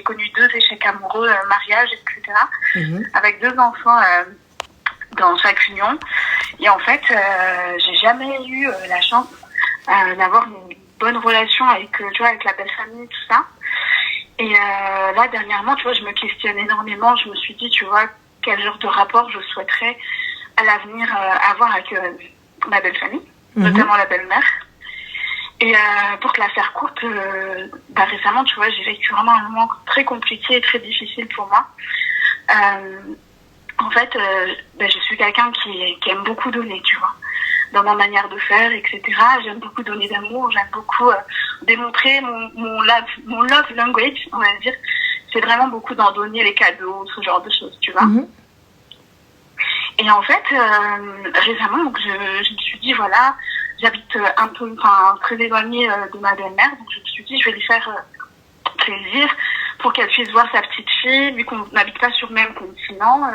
connu 2 échecs amoureux, mariage, etc. Avec 2 enfants dans chaque union. Et en fait, j'ai jamais eu la chance d'avoir une bonne relation avec, tu vois, avec la belle famille, tout ça. Et là, dernièrement, tu vois, je me questionne énormément. Je me suis dit, tu vois, quel genre de rapport je souhaiterais à l'avenir avoir avec ma belle famille, notamment la belle-mère. Et pour te la faire courte, récemment, tu vois, j'ai vécu vraiment un moment très compliqué et très difficile pour moi. En fait, je suis quelqu'un qui aime beaucoup donner, tu vois, dans ma manière de faire, etc. J'aime beaucoup donner d'amour, j'aime beaucoup démontrer mon love language, on va dire. C'est vraiment beaucoup d'en donner, les cadeaux, ce genre de choses, tu vois. Et en fait, récemment, donc je me suis dit, voilà, j'habite un peu, très éloignée de ma belle-mère, donc je me suis dit, je vais lui faire plaisir pour qu'elle puisse voir sa petite fille, vu qu'on n'habite pas sur le même continent.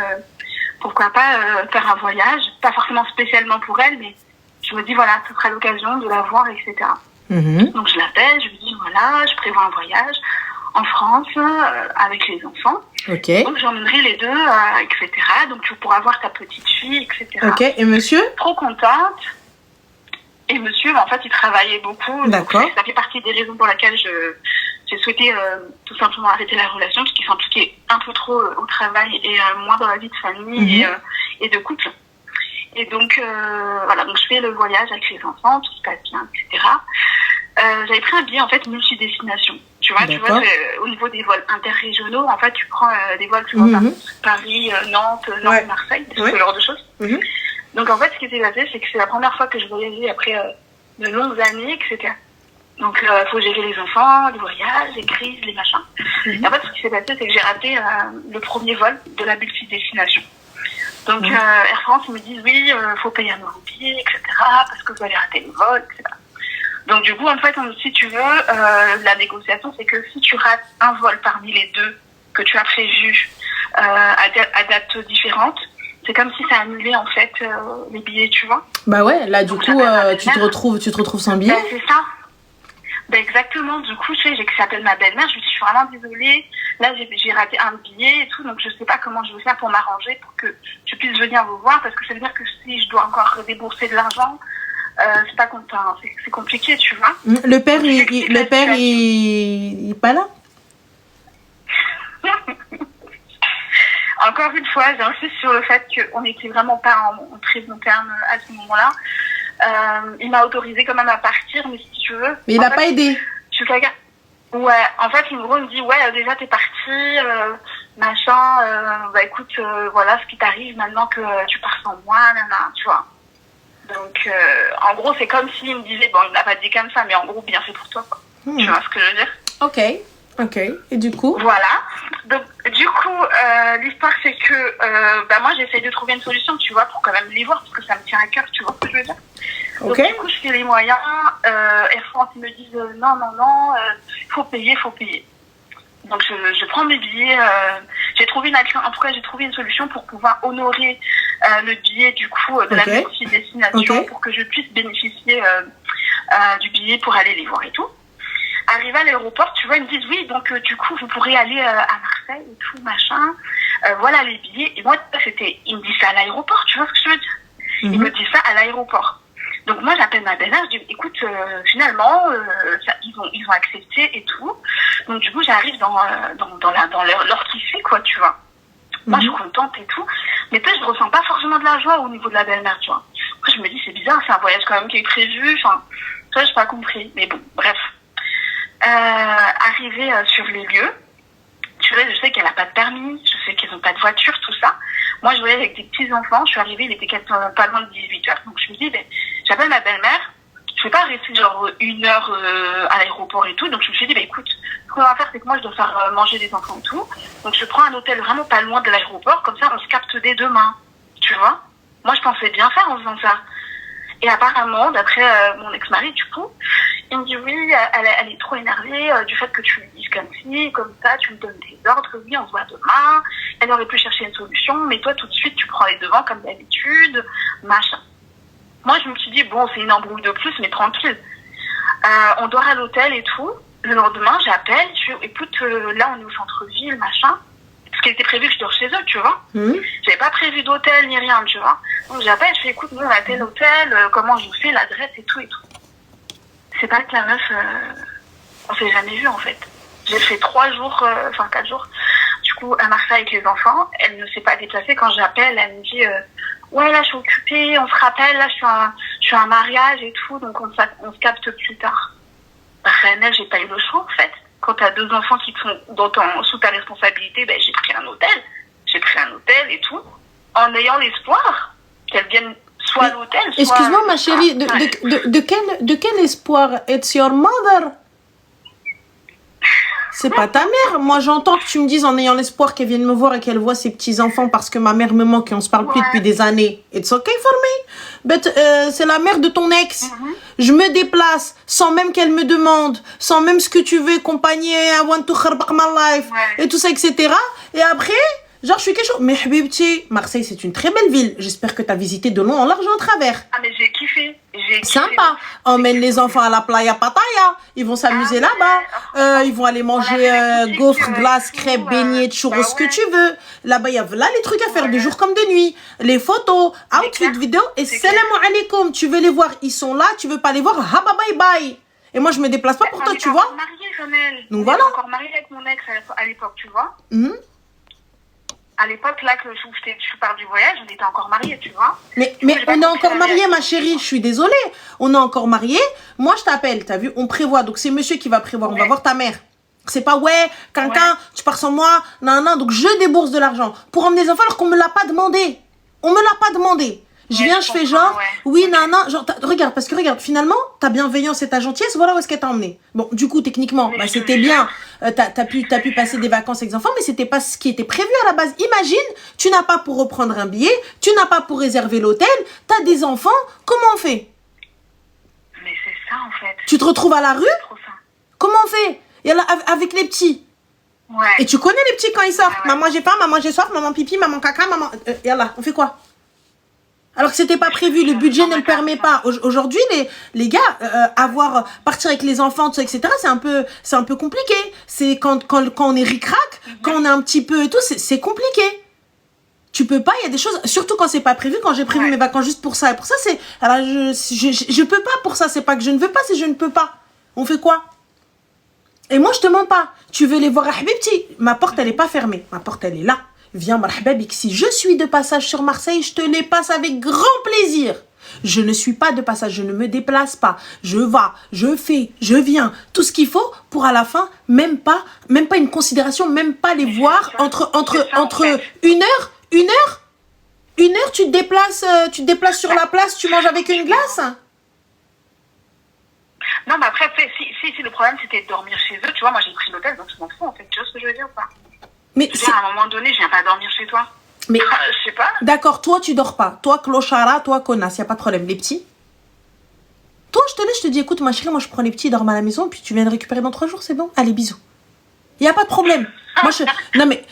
Pourquoi pas faire un voyage, pas forcément spécialement pour elle, mais je me dis, voilà, ce sera l'occasion de la voir, etc. Donc je l'appelle, je lui dis, voilà, je prévois un voyage en France avec les enfants. Donc j'emmènerai les 2, etc. Donc tu pourras voir ta petite fille, etc. Et monsieur? Trop contente. Et monsieur, en fait, il travaillait beaucoup. D'accord. Ça fait partie des raisons pour lesquelles j'ai souhaité tout simplement arrêter la relation, parce qu'il s'impliquait un peu trop au travail et moins dans la vie de famille et de couple. Et donc, voilà, donc je fais le voyage avec les enfants, tout se passe bien, etc. J'avais pris un billet, en fait, multi-destination. Tu vois, au niveau des vols interrégionaux, en fait, tu prends des vols, tu vois, Paris, Nantes, Marseille, ce genre de choses. Donc, en fait, ce qui s'est passé, c'est que c'est la première fois que je voyageais après de longues années, etc. Donc, il faut gérer les enfants, les voyages, les crises, les machins. Et en fait, ce qui s'est passé, c'est que j'ai raté le premier vol de la multi-destination. Donc, Air France, ils me disent, oui, faut payer un nouveau billet, etc., parce que vous allez rater le vol, etc. Donc, du coup, en fait, si tu veux, la négociation, c'est que si tu rates un vol parmi les 2 que tu as prévus à date différente, c'est comme si ça annulait, en fait, les billets, tu vois. Bah ouais, là, du coup, tu te retrouves sans billet. C'est ça. Exactement. Du coup, tu sais, j'appelle ma belle-mère, je me suis vraiment désolée. Là, j'ai raté un billet et tout, donc je sais pas comment je vais faire pour m'arranger pour que je puisse venir vous voir, parce que ça veut dire que si je dois encore débourser de l'argent, c'est pas content, c'est compliqué, tu vois. Le père, il est pas là. Encore une fois, j'insiste sur le fait qu'on n'était vraiment pas en très bon terme à ce moment-là. Il m'a autorisé quand même à partir, mais si tu veux... Mais il n'a pas aidé. Je suis quelqu'un... Ouais, en fait, en gros, il me dit, ouais, déjà, t'es parti, machin, écoute, voilà ce qui t'arrive maintenant que tu pars sans moi, nana, tu vois. Donc, en gros, c'est comme s'il me disait, bon, il m'a pas dit comme ça, mais en gros, bien fait pour toi, quoi. Tu vois ce que je veux dire? Ok. Et du coup? Voilà. Donc, du coup, l'histoire, c'est que, moi, j'essaie de trouver une solution, tu vois, pour quand même les voir, parce que ça me tient à cœur, tu vois ce que je veux dire? Donc, du coup, je fais les moyens. Air France, ils me disent, non, faut payer. Donc, je prends mes billets. J'ai trouvé une solution pour pouvoir honorer le billet, du coup, de la multi-destination, pour que je puisse bénéficier du billet pour aller les voir et tout. Arrivé à l'aéroport, tu vois, ils me disent, oui, donc, du coup, vous pourrez aller à Marseille et tout, machin. Voilà les billets. Et moi, ils me disent ça à l'aéroport, tu vois ce que je veux dire? Ils me disent ça à l'aéroport. Donc moi j'appelle ma belle-mère, je dis écoute, finalement ils ont accepté et tout. Donc du coup j'arrive dans leur kiffé, quoi, tu vois. Moi je suis contente et tout, mais peut-être je ressens pas forcément de la joie au niveau de la belle-mère, tu vois. Après je me dis c'est bizarre, c'est un voyage quand même qui est prévu, enfin ça j'ai pas compris, mais bon bref. Arrivé sur les lieux, tu vois, je sais qu'elle a pas de permis, je sais qu'ils ont pas de voiture, tout ça. Moi je voyais avec des petits enfants, je suis arrivée, il était pas loin de 18h, donc je me dis j'appelle ma belle-mère, je vais pas rester genre 1 heure à l'aéroport et tout, donc je me suis dit écoute, ce qu'on va faire c'est que moi je dois faire manger les enfants et tout, donc je prends un hôtel vraiment pas loin de l'aéroport, comme ça on se capte dès demain, tu vois. Moi je pensais bien faire en faisant ça. Et apparemment, d'après mon ex-mari, du coup, il me dit oui, elle est trop énervée du fait que tu lui dises comme ça, tu me donnes des ordres, oui, on se voit demain, elle aurait pu chercher une solution, mais toi tout de suite tu prends les devants comme d'habitude, machin. Moi je me suis dit bon, c'est une embrouille de plus, mais tranquille. On dort à l'hôtel et tout, Le lendemain, j'appelle, je dis, écoute, là, on est au centre-ville, machin. Parce qu'il était prévu que je dors chez eux, tu vois. J'avais pas prévu d'hôtel ni rien, tu vois. Donc j'appelle, je fais, écoute, nous, on a tel hôtel, comment je vous fais, l'adresse et tout et tout. C'est pas que la meuf, on s'est jamais vu, en fait. J'ai fait 4 jours, du coup, à Marseille avec les enfants. Elle ne s'est pas déplacée. Quand j'appelle, elle me dit, ouais, là, je suis occupée, on se rappelle, là, je suis à un mariage et tout, donc on se capte plus tard. Réellement, j'ai pas eu le choix, en fait. Quand t'as 2 enfants qui sont sous ta responsabilité, ben, j'ai pris un hôtel et tout, en ayant l'espoir qu'elles viennent soit à l'hôtel, soit... Excuse-moi, ma chérie, de quel espoir? It's your mother? C'est pas ta mère. Moi, j'entends que tu me dises en ayant l'espoir qu'elle vienne me voir et qu'elle voit ses petits-enfants parce que ma mère me manque et on se parle plus depuis des années. It's okay for me. But c'est la mère de ton ex. Je me déplace sans même qu'elle me demande, sans même ce que tu veux, compagnie, I want to kharbaq my life, et tout ça, etc. Et après... Genre, je suis quelque chose. Mais Habibti, Marseille, c'est une très belle ville. J'espère que tu as visité de long en large en travers. Ah, mais j'ai kiffé. Sympa. Emmène les enfants à la playa Pattaya. Ils vont s'amuser là-bas. Ils vont aller manger gaufres, glaces, crêpes, beignets, churros, ce que tu veux. Là-bas, il y a là les trucs à faire de jour comme de nuit. Les photos, outfit, vidéo. Et salam alaikum. Tu veux les voir, ils sont là. Tu veux pas les voir, haba bye bye. Et moi, je me déplace pas pour toi, tu vois. Donc voilà. Je suis encore mariée avec mon ex à l'époque, tu vois. À l'époque, là, que je pars du voyage, on était encore mariés, tu vois. Mais on est encore mariés, ma chérie. Je suis désolée. On est encore mariés. Moi, je t'appelle, t'as vu, on prévoit. Donc, c'est monsieur qui va prévoir. On va voir ta mère. C'est pas, quelqu'un, tu pars sans moi, non. Donc, je débourse de l'argent pour emmener les enfants alors qu'on me l'a pas demandé. On me l'a pas demandé. Je viens, je fais genre, genre, regarde, parce que regarde, finalement, ta bienveillance et ta gentillesse, voilà où est-ce qu'elle t'a emmené. Bon, du coup, techniquement, c'était bien, t'as pu passer des vacances avec les enfants, mais c'était pas ce qui était prévu à la base. Imagine, tu n'as pas pour reprendre un billet, tu n'as pas pour réserver l'hôtel, t'as des enfants, comment on fait? Mais c'est ça, en fait. Tu te retrouves à la rue? Comment on fait? Et là, avec les petits. Et tu connais les petits quand ils sortent. Maman, j'ai faim, maman, j'ai soif, maman, pipi, maman, caca, maman, yallah, on fait quoi? Alors que c'était pas prévu, le budget ne le permet pas. Aujourd'hui, les gars, partir avec les enfants, tout ça, etc., c'est un peu compliqué. C'est quand on est ric-rac, quand on est un petit peu et tout, c'est compliqué. Tu peux pas, il y a des choses, surtout quand c'est pas prévu, quand j'ai prévu mes vacances juste pour ça. Et pour ça, alors je peux pas pour ça, c'est pas que je ne veux pas, c'est je ne peux pas. On fait quoi? Et moi, je te mens pas. Tu veux les voir à Habibti? Ma porte, elle est pas fermée. Ma porte, elle est là. Viens, marhababik, si je suis de passage sur Marseille, je te les passe avec grand plaisir. Je ne suis pas de passage, je ne me déplace pas. Je fais, je viens, tout ce qu'il faut pour à la fin, même pas une considération, même pas les voir entre 1 heure, tu te déplaces sur la place, tu manges avec une glace. Non, mais après, si le problème c'était de dormir chez eux, tu vois, moi j'ai pris l'hôtel, donc je m'en fous en fait, tu vois ce que je veux dire ou pas? Mais à un moment donné, je viens pas dormir chez toi. Mais je sais pas. D'accord, toi tu dors pas. Toi clochara, toi connasse, y a pas de problème. Les petits. Toi je te dis écoute ma chérie, moi je prends les petits, ils dorment à la maison, puis tu viens de récupérer dans 3 jours, c'est bon. Allez bisous. Y a pas de problème. Moi non mais.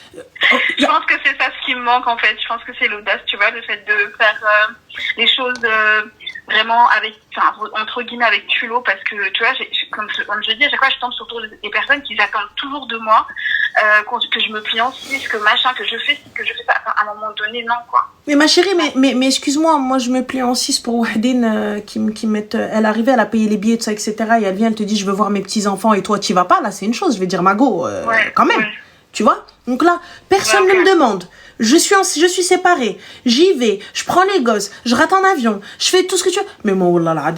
Je pense que c'est ça ce qui me manque en fait. Je pense que c'est l'audace, tu vois, le fait de faire les choses vraiment entre guillemets avec culot, parce que tu vois, comme je dis à chaque fois, je tombe sur des personnes qui attendent toujours de moi que je me plie en 6, que machin, que je fais ça. Enfin, à un moment donné, non quoi. Mais ma chérie, mais excuse-moi, moi je me plie en 6 pour Wahdine qui met, elle arrivait, elle a payé les billets, tout ça, etc. Et elle vient, elle te dit je veux voir mes petits enfants et toi tu vas pas, là c'est une chose, je vais dire Mago, quand même. Tu vois? Donc là, personne ne me demande. Je suis séparée. J'y vais. Je prends les gosses. Je rate un avion. Je fais tout ce que tu veux. Mais moi, oh là là,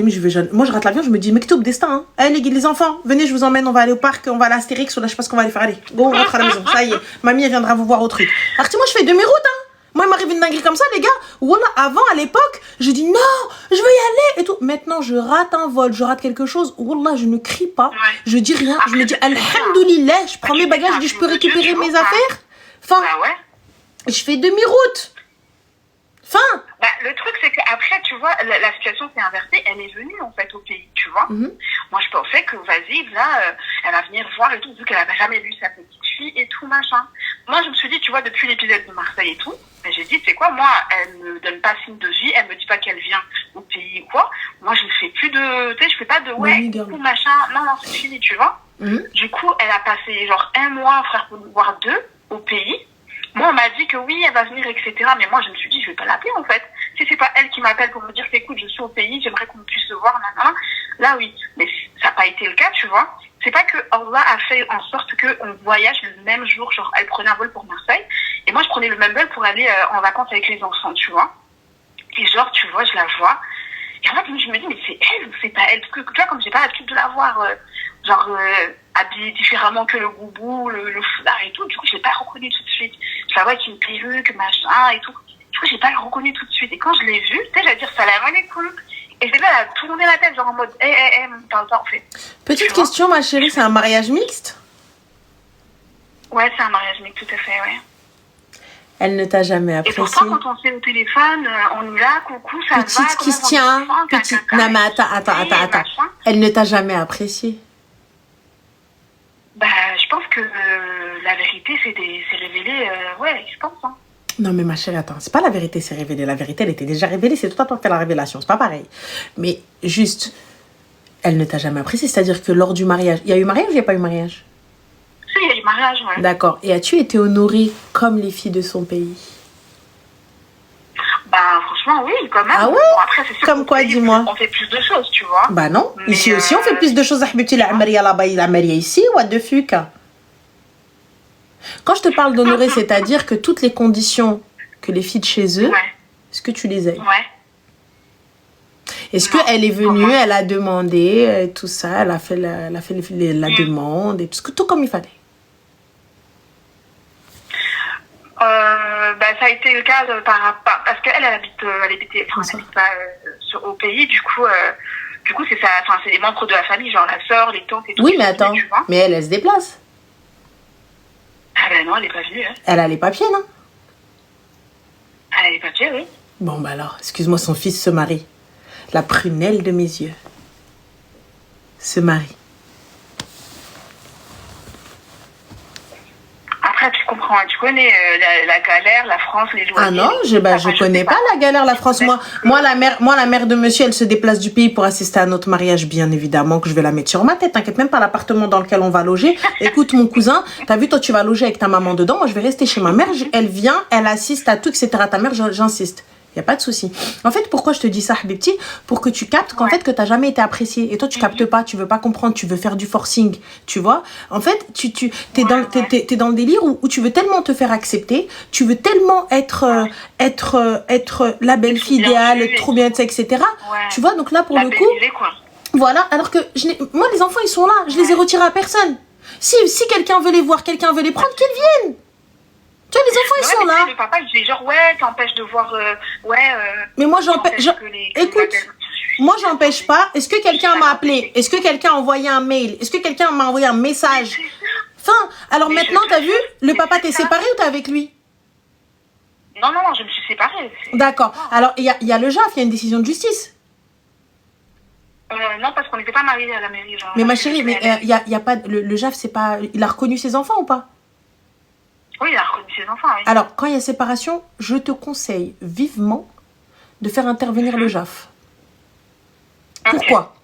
moi, je rate l'avion. Je me dis, mais que destin. Hein. Allez, les enfants, venez, je vous emmène. On va aller au parc. On va aller à Astérix. Ou là, je sais pas ce qu'on va aller faire. Allez, go, on rentre à la maison. Ça y est. Mamie, elle viendra vous voir au truc. Alors que moi, je fais demi-route. Hein. Moi, il m'arrive une dinguerie comme ça, les gars. Voilà, avant, à l'époque, je dis non, je veux y aller et tout. Maintenant, je rate un vol, je rate quelque chose. Wallah, je ne crie pas. Je dis rien. Je me dis, alhamdoulilah, je prends mes bagages, je dis, je peux récupérer mes affaires. Enfin, je fais demi-route. Le truc, c'est qu'après, tu vois, la situation s'est inversée. Elle est venue, en fait, au pays, tu vois. Moi, je pensais que, vas-y, là, elle va venir voir et tout, vu qu'elle n'avait jamais vu sa petite fille et tout, machin. Moi, je me suis dit, tu vois, depuis l'épisode de Marseille et tout, j'ai dit, c'est quoi, moi, elle me donne pas signe de vie, elle me dit pas qu'elle vient au pays ou quoi. Moi, je ne fais plus de, tu sais, je fais pas de, tout, machin. Non, c'est fini, tu vois. Du coup, elle a passé genre 1 mois, frère, voire 2, au pays. Moi, on m'a dit que oui, elle va venir, etc. Mais moi, je me suis dit, je vais pas l'appeler, en fait. Si c'est pas elle qui m'appelle pour me dire qu'écoute, je suis au pays, j'aimerais qu'on puisse se voir, nanana. Là, oui. Mais ça n'a pas été le cas, tu vois. C'est pas que Allah a fait en sorte qu'on voyage le même jour. Genre, elle prenait un vol pour Marseille. Et moi, je prenais le même vol pour aller en vacances avec les enfants, tu vois. Et genre, tu vois, je la vois. Et en fait, je me dis, mais c'est elle ou c'est pas elle? Parce que, tu vois, comme j'ai pas l'habitude de la voir, habillée différemment que le goubou, le foulard et tout, du coup, je l'ai pas reconnue tout de suite. Je la vois avec une perruque, machin et tout. Du coup, j'ai pas reconnue tout de suite. Et quand je l'ai vue, tu sais, j'allais dire salam alaikum. Et c'est là, elle a tourné la tête, genre en mode, parle pas, en fait. Petite question, ma chérie, c'est un mariage mixte? Ouais, c'est un mariage mixte, tout à fait, ouais. Elle ne t'a jamais apprécié. Et pourtant, quand on s'est au téléphone, on est là, coucou, ça petite va. Petite question, petite... Non, mais attends. Elle ne t'a jamais apprécié? Bah, je pense que la vérité s'est révélée, ouais, je pense, hein. Non, mais ma chérie, attends, c'est pas la vérité s'est révélée. La vérité, elle était déjà révélée. C'est toi qui fais la révélation. C'est pas pareil. Mais juste, elle ne t'a jamais apprécié. C'est-à-dire que lors du mariage, il y a eu mariage ou il n'y a pas eu mariage? Si, il y a eu mariage, ouais. D'accord. Et as-tu été honorée comme les filles de son pays? Bah, franchement, oui, quand même. Ah ouais? Bon, après, c'est sûr comme quoi, dis-moi? On fait plus de choses, tu vois. Bah non. Mais ici aussi, on fait plus de choses. La mariée là-bas, la mariée ici, what the fuck? Quand je te parle d'honorer, c'est-à-dire que toutes les conditions que les filles de chez eux, est-ce que tu les as? Ouais. Est-ce qu'elle est venue, elle a demandé tout ça, elle a fait la demande et tout comme il fallait? Bah, ça a été le cas parce qu'elle habite pas au pays, du coup c'est ça, enfin c'est les membres de la famille, genre la sœur, les tantes et tout. Oui, mais attends, mais elle se déplace. Ah ben non, elle est pas venue. Hein. Elle a les papiers, non? Elle a les papiers, oui. Bon, bah alors, excuse-moi, son fils se marie. La prunelle de mes yeux se marie. Après, tu comprends, tu connais la galère, la France, les lois. Ah non, je connais pas la galère, la France. Moi, la mère de monsieur, elle se déplace du pays pour assister à notre mariage, bien évidemment, que je vais la mettre sur ma tête. T'inquiète même pas, l'appartement dans lequel on va loger. Écoute, mon cousin, t'as vu, toi, tu vas loger avec ta maman dedans. Moi, je vais rester chez ma mère. Elle vient, elle assiste à tout, etc. Ta mère, j'insiste. Il n'y a pas de souci. En fait, pourquoi je te dis ça, Habibti? Pour que tu captes qu'en fait, que tu n'as jamais été apprécié. Et toi, tu captes pas, tu veux pas comprendre, tu veux faire du forcing. Tu vois? En fait, t'es dans le délire où tu veux tellement te faire accepter, tu veux tellement être la belle fille idéale, trop bien, etc. Ouais. Tu vois? Donc là, pour le coup, voilà. Alors que moi, les enfants, ils sont là. Je les ai retirés à personne. Si quelqu'un veut les voir, quelqu'un veut les prendre, qu'ils viennent. Tu vois, les enfants, ils sont là. Le papa, il dit genre, t'empêches de voir, mais moi, écoute, moi, j'empêche pas. Est-ce que quelqu'un m'a appelé? Est-ce que quelqu'un a envoyé un mail? Est-ce que quelqu'un m'a envoyé un message? Enfin, alors maintenant, t'as vu, le papa, t'es séparé ou t'es avec lui? Non, je me suis séparée. D'accord. Alors, il y a le JAF, il y a une décision de justice. Non, parce qu'on n'était pas mariés à la mairie. Genre, mais ma chérie, mais il y a pas, le JAF, c'est pas, il a reconnu ses enfants ou pas? Oui, il a reconnu ses enfants, oui. Alors, quand il y a séparation, je te conseille vivement de faire intervenir le JAF. Pourquoi?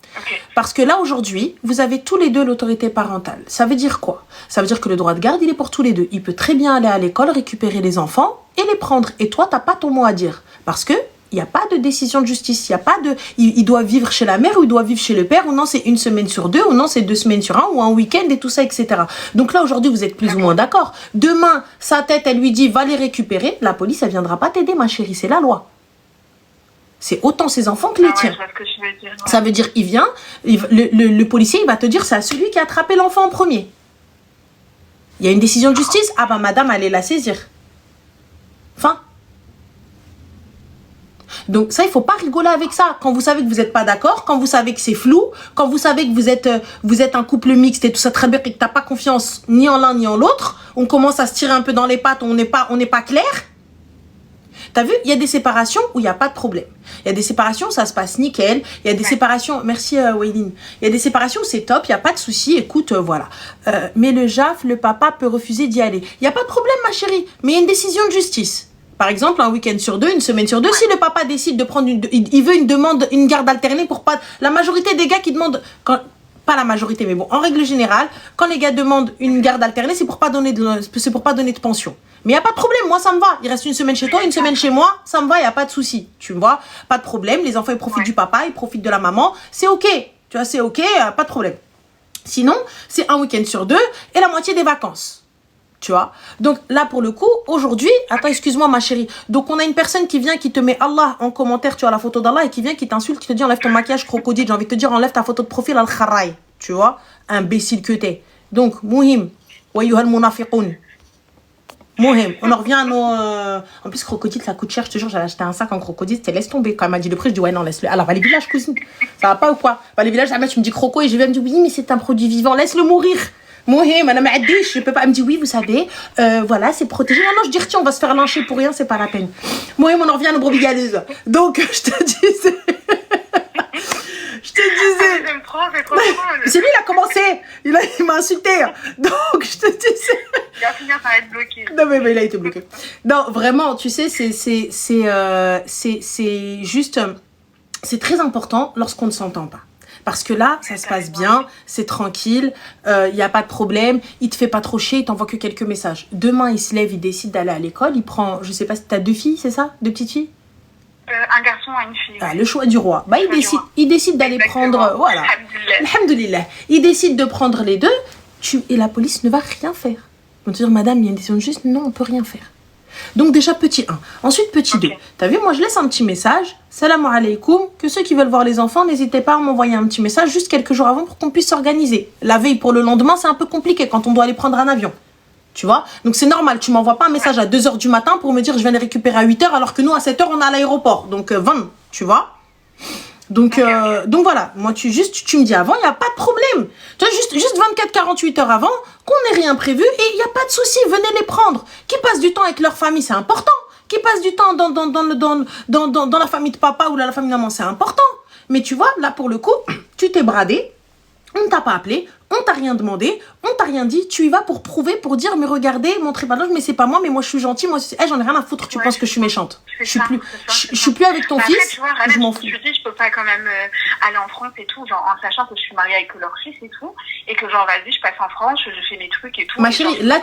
Parce que là, aujourd'hui, vous avez tous les deux l'autorité parentale. Ça veut dire quoi? Ça veut dire que le droit de garde, il est pour tous les deux. Il peut très bien aller à l'école, récupérer les enfants et les prendre. Et toi, tu n'as pas ton mot à dire. Parce que il n'y a pas de décision de justice. Il y a pas de... Il doit vivre chez la mère ou il doit vivre chez le père. Ou non, c'est 1 semaine sur 2. Ou non, c'est 2 semaines sur 1. Ou un week-end et tout ça, etc. Donc là, aujourd'hui, vous êtes plus ou moins d'accord. Demain, sa tête, elle lui dit, va les récupérer. La police, elle ne viendra pas t'aider, ma chérie. C'est la loi. C'est autant ses enfants que les tiens. Ça veut dire, il vient, le policier, il va te dire, c'est à celui qui a attrapé l'enfant en premier. Il y a une décision de justice. Ah bah, madame, allez la saisir. Fin. Donc ça, il ne faut pas rigoler avec ça. Quand vous savez que vous n'êtes pas d'accord, quand vous savez que c'est flou, quand vous savez que vous êtes un couple mixte et tout ça très bien et que tu n'as pas confiance ni en l'un ni en l'autre, on commence à se tirer un peu dans les pattes, on n'est pas clair. T'as vu, il y a des séparations où il n'y a pas de problème. Il y a des séparations où ça se passe nickel. Il y a des séparations, merci Wayline. Il y a des séparations où c'est top, il n'y a pas de souci. Écoute, voilà. Mais le JAF, le papa peut refuser d'y aller. Il n'y a pas de problème, ma chérie. Mais il y a une décision de justice. Par exemple, un week-end sur 2, 1 semaine sur 2, si le papa décide de prendre il veut une garde alternée pour pas... La majorité des gars qui demandent... pas la majorité, mais bon, en règle générale, quand les gars demandent une garde alternée, c'est pour pas donner de pension. Mais il n'y a pas de problème, moi ça me va. Il reste une semaine chez toi, une semaine chez moi, ça me va, il n'y a pas de souci. Tu vois, pas de problème. Les enfants, ils profitent du papa, ils profitent de la maman. C'est ok. Tu vois, c'est ok, pas de problème. Sinon, c'est un week-end sur 2 et la moitié des vacances. Tu vois. Donc là, pour le coup, aujourd'hui, attends, excuse-moi ma chérie. Donc on a une personne qui vient, qui te met Allah en commentaire, tu as la photo d'Allah, et qui vient, qui t'insulte, qui te dit enlève ton maquillage crocodile. J'ai envie de te dire enlève ta photo de profil al-kharay. Tu vois, imbécile que t'es. Donc, muhim, wa yuhal munafiqun. Mohim, on en revient à nos... En plus, crocodile, ça coûte cher. Je te jure, j'avais acheté un sac en crocodile. Tu laisse tomber. Quand elle m'a dit le prix, je dis ouais, non, laisse-le. Alors, va les villages, cousine. Ça va pas ou quoi? Va les villages, jamais tu me dis croco et je vais me dire oui, mais c'est un produit vivant. Laisse-le mourir. Mohim, madame Addish, je peux pas. Elle me dit oui, vous savez, voilà, c'est protégé. Non, non, je dis tiens, on va se faire lyncher pour rien, c'est pas la peine. Mohim, on en revient à nos brebis galeuses. Donc, je te disais. Je te disais. C'est lui, il a commencé. Il m'a insulté. Donc, je te disais. Il va finir par être bloqué. Non, mais il a été bloqué. Non, vraiment, tu sais, c'est juste. C'est très important lorsqu'on ne s'entend pas. Parce que là, ça se passe bien, c'est tranquille, il n'y a pas de problème, il te fait pas trop chier, il t'envoie que quelques messages. Demain, il se lève, il décide d'aller à l'école, il prend, je sais pas si tu as 2 filles, c'est ça? 2 petites filles? Un garçon et une fille. Ah, le choix du roi. Bah, il décide d'aller prendre, voilà. Alhamdoulilah. Il décide de prendre les 2, et la police ne va rien faire. Ils vont te dire, madame, il y a une décision de justice, non, on peut rien faire. Donc déjà petit 1. Ensuite petit 2. T'as vu, moi je laisse un petit message. Salam alaikum. Que ceux qui veulent voir les enfants, n'hésitez pas à m'envoyer un petit message juste quelques jours avant pour qu'on puisse s'organiser. La veille pour le lendemain, c'est un peu compliqué quand on doit aller prendre un avion. Tu vois? Donc c'est normal, tu m'envoies pas un message à 2h du matin pour me dire je viens les récupérer à 8h alors que nous à 7h on est à l'aéroport. Donc 20, tu vois? Donc voilà, moi tu me dis avant, il n'y a pas de problème. Tu vois, juste 24-48 heures avant, qu'on n'ait rien prévu et il n'y a pas de souci, venez les prendre. Qui passent du temps avec leur famille, c'est important. Qui passent du temps dans la famille de papa ou dans la famille de maman, c'est important. Mais tu vois, là pour le coup, tu t'es bradé, on ne t'a pas appelé, on t'a rien demandé, on t'a rien dit, tu y vas pour prouver, pour dire, mais regardez, montrer pas mais c'est pas moi, mais moi je suis gentille, moi j'en ai rien à foutre, tu penses que je suis méchante. Je suis plus avec ton fils, tu vois, je m'en fous. Je dis, je peux pas quand même aller en France et tout, genre en sachant que je suis mariée avec leur fils et tout, et que genre vas-y, je passe en France, je fais mes trucs et tout. Ma chérie, là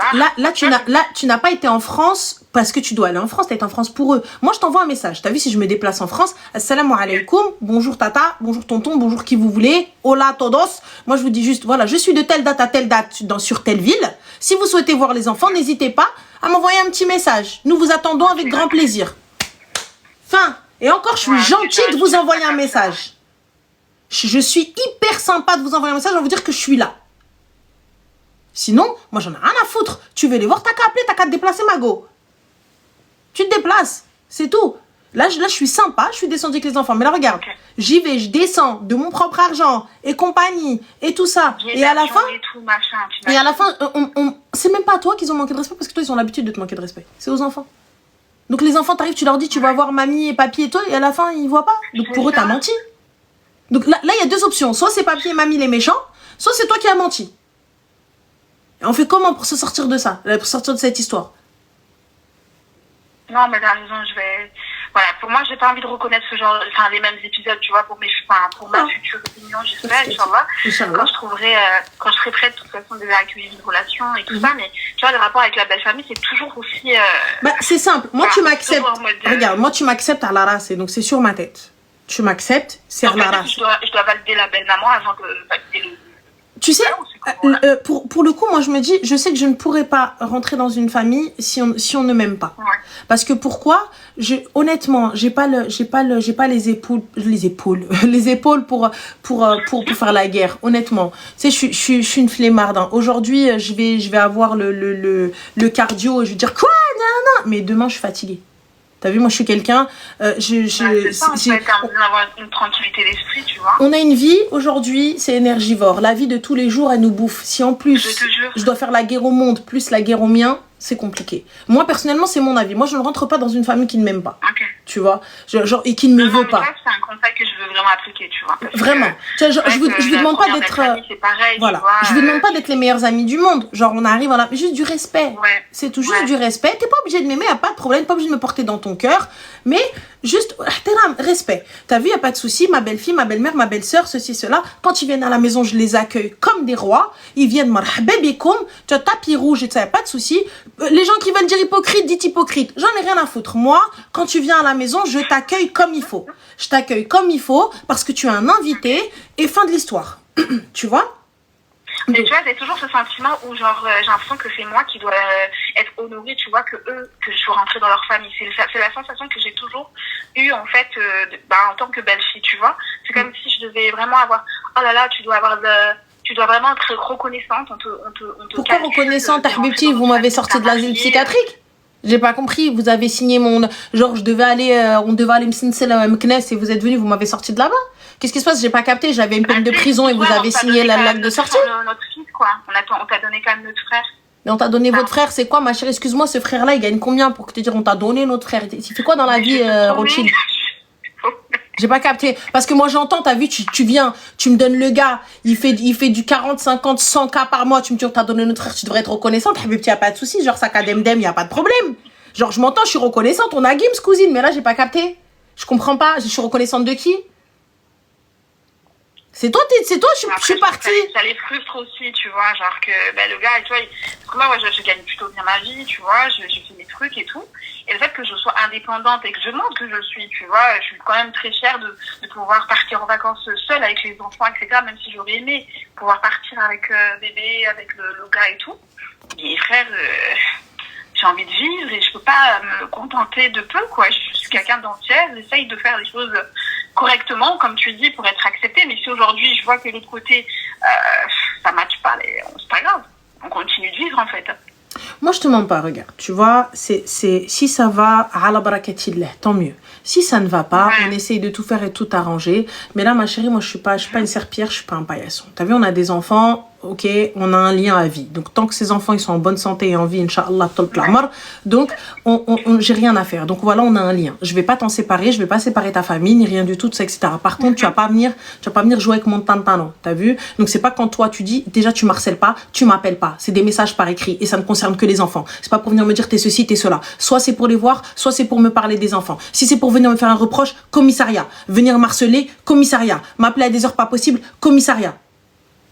tu n'as pas été en France parce que tu dois aller en France, tu as été en France pour eux. Moi je t'envoie un message, t'as vu si je me déplace en France, assalamu alaikum, bonjour tata, bonjour tonton, bonjour qui vous voulez, hola todos. Moi je vous dis juste, voilà, je suis de telle date à telle date sur telle ville. Si vous souhaitez voir les enfants, n'hésitez pas à m'envoyer un petit message. Nous vous attendons avec grand plaisir. Fin. Et encore, je suis gentille de vous envoyer un message. Je suis hyper sympa de vous envoyer un message, je vais vous dire que je suis là. Sinon, moi j'en ai rien à foutre. Tu veux les voir, t'as qu'à appeler, t'as qu'à te déplacer, Mago. Tu te déplaces, c'est tout. Là, je suis sympa, je suis descendue avec les enfants. Mais là, regarde, j'y vais, je descends de mon propre argent et compagnie et tout ça. Et à la fin, c'est même pas à toi qu'ils ont manqué de respect parce que toi, ils ont l'habitude de te manquer de respect. C'est aux enfants. Donc les enfants, t'arrives, tu leur dis, tu vas voir mamie et papy et toi, et à la fin, ils voient pas. Donc pour eux, t'as menti. Donc là, il y a 2 options. Soit c'est papy et mamie les méchants, soit c'est toi qui as menti. Et on fait comment pour se sortir de ça, pour sortir de cette histoire? Non, mais t'as raison, voilà, pour moi, j'ai pas envie de reconnaître ce genre, enfin, les mêmes épisodes, tu vois, pour ma future opinion, j'espère, Inch'Allah. Quand je serai prête, de toute façon, déjà accueillir une relation et tout ça, mais tu vois, le rapport avec la belle famille, c'est toujours aussi. Bah, c'est simple. Moi, tu m'acceptes. Regarde, moi, tu m'acceptes à la race, et donc c'est sur ma tête. Tu m'acceptes, c'est à la race. Je dois valider la belle maman avant de valider le. Tu sais, pour le coup, moi je me dis, je sais que je ne pourrais pas rentrer dans une famille si on ne m'aime pas. Ouais. Parce que pourquoi? Honnêtement, j'ai pas les épaules pour faire la guerre. Honnêtement, tu sais, je suis une flemmarde. Hein. Aujourd'hui, je vais avoir le cardio et je vais dire quoi? Non. Mais demain, je suis fatiguée. T'as vu, moi je suis quelqu'un, c'est ça, en fait, t'as besoin d'avoir une tranquillité d'esprit, tu vois. On a une vie, aujourd'hui, c'est énergivore. La vie de tous les jours, elle nous bouffe. Si en plus, je dois faire la guerre au monde, plus la guerre au mien, c'est compliqué. Moi, personnellement, c'est mon avis. Moi, je ne rentre pas dans une famille qui ne m'aime pas. Okay. Tu vois, genre, et qui ne me veut pas. C'est un conseil que je veux vraiment appliquer, tu vois. Vraiment. Je vous demande pas d'être... Voilà. Je vous demande pas d'être les meilleurs amis du monde. Genre, on arrive, voilà. Juste du respect. Ouais. C'est tout juste du respect. T'es pas obligé de m'aimer, y a pas de problème. T'es pas obligé de me porter dans ton cœur. Mais Juste, respect. T'as vu, y a pas de souci, ma belle-fille, ma belle-mère, ma belle-sœur, ceci, cela. Quand ils viennent à la maison, je les accueille comme des rois. Ils viennent, marhaba bikoum, tu as tapis rouge et ça, y a pas de souci. Les gens qui veulent dire hypocrite, dites hypocrite. J'en ai rien à foutre. Moi, quand tu viens à la maison, je t'accueille comme il faut. Je t'accueille comme il faut parce que tu es un invité et fin de l'histoire. Tu vois? Mais tu vois, j'ai toujours ce sentiment où, genre, j'ai l'impression que c'est moi qui dois être honorée, tu vois, que je suis rentrée dans leur famille. C'est la sensation que j'ai toujours eue, en fait, en tant que belle-fille, tu vois. C'est comme si je devais vraiment avoir, oh là là, tu dois vraiment être reconnaissante. Pourquoi reconnaissante, Habibti, vous m'avez sorti de l'asile psychiatrique? J'ai pas compris, vous avez signé mon... Genre, on devait aller me sincérer à Meknes et vous êtes venu, vous m'avez sorti de là-bas. Qu'est-ce qui se passe? J'ai pas capté, j'avais une peine de prison et vous avez signé l'acte de sortie. Notre fils, quoi. On t'a donné quand même notre frère. Mais on t'a donné votre frère, c'est quoi, ma chérie? Excuse-moi, ce frère-là, il gagne combien pour te dire on t'a donné notre frère? Il fait quoi dans la vie, Rothschild? J'ai pas capté. Parce que moi, j'entends, t'as vu, tu viens, tu me donnes le gars, il fait du 40, 50, 100 cas par mois, tu me dis on t'a donné notre frère, tu devrais être reconnaissante. Habibti, y a pas de souci, genre, ça kademdem, y a pas de problème. Genre, je m'entends, je suis reconnaissante, on a Gims, cousine, mais là, j'ai pas capté. Je comprends pas, je suis reconnaissante de qui? C'est toi, je suis partie. Ça les frustre aussi, tu vois, genre que le gars, tu vois, parce que moi, je gagne plutôt bien ma vie, tu vois, je fais mes trucs et tout. Et le fait que je sois indépendante et que je montre que je suis, tu vois, je suis quand même très fière de pouvoir partir en vacances seule avec les enfants, etc., même si j'aurais aimé pouvoir partir avec bébé, avec le gars et tout. Et frère, j'ai envie de vivre et je peux pas me contenter de peu, quoi. Je suis quelqu'un d'entière, j'essaye de faire les choses correctement, comme tu dis, pour être acceptée. Mais si aujourd'hui, je vois que de l'autre côté, ça ne matche pas, c'est pas grave. On continue de vivre, en fait. Moi, je te mens pas, regarde. Tu vois, si ça va, ala barakatillah, tant mieux. Si ça ne va pas, on essaye de tout faire et tout arranger. Mais là, ma chérie, moi, je suis pas une serpillère, je suis pas un paillasson. T'as vu, on a des enfants, ok, on a un lien à vie. Donc, tant que ces enfants, ils sont en bonne santé et en vie, Inch'Allah, donc, j'ai rien à faire. Donc, voilà, on a un lien. Je vais pas t'en séparer, je vais pas séparer ta famille, ni rien du tout, etc. Par contre, tu vas pas venir jouer avec mon tantano. T'as vu? Donc, c'est pas quand toi, tu dis, déjà, tu m'harcèles pas, tu m'appelles pas. C'est des messages par écrit et ça ne concerne que les enfants. C'est pas pour venir me dire t'es ceci, t'es cela. Soit c'est pour les voir, soit c'est pour me parler des enfants. Si c'est pour venir me faire un reproche, commissariat. Venir m'harceler, commissariat. M'appeler à des heures pas possibles, commissariat.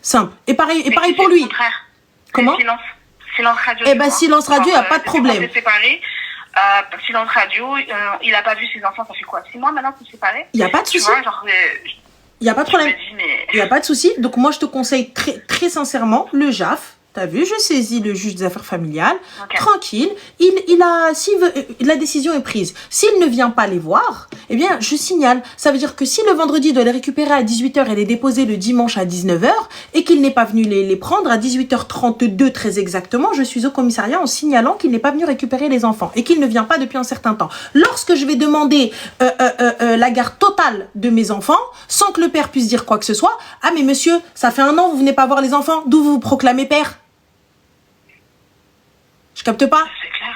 Simple. Et pareil pour lui. Comment? Silence radio. Eh ben, silence radio, il n'y a pas de problème. Silence radio, il n'a pas vu ses enfants, ça fait quoi? 6 mois maintenant qu'on s'est séparés? Il n'y a pas de souci. Il n'y a pas de problème. Il n'y a pas de souci. Donc, moi, je te conseille très, très sincèrement le JAF. T'as vu, je saisis le juge des affaires familiales, tranquille, la décision est prise. S'il ne vient pas les voir, eh bien, je signale. Ça veut dire que si le vendredi, il doit les récupérer à 18h et les déposer le dimanche à 19h, et qu'il n'est pas venu les prendre à 18h32 très exactement, je suis au commissariat en signalant qu'il n'est pas venu récupérer les enfants et qu'il ne vient pas depuis un certain temps. Lorsque je vais demander la garde totale de mes enfants, sans que le père puisse dire quoi que ce soit, ah mais monsieur, ça fait 1 an, vous venez pas voir les enfants, d'où vous vous proclamez père? Je capte pas.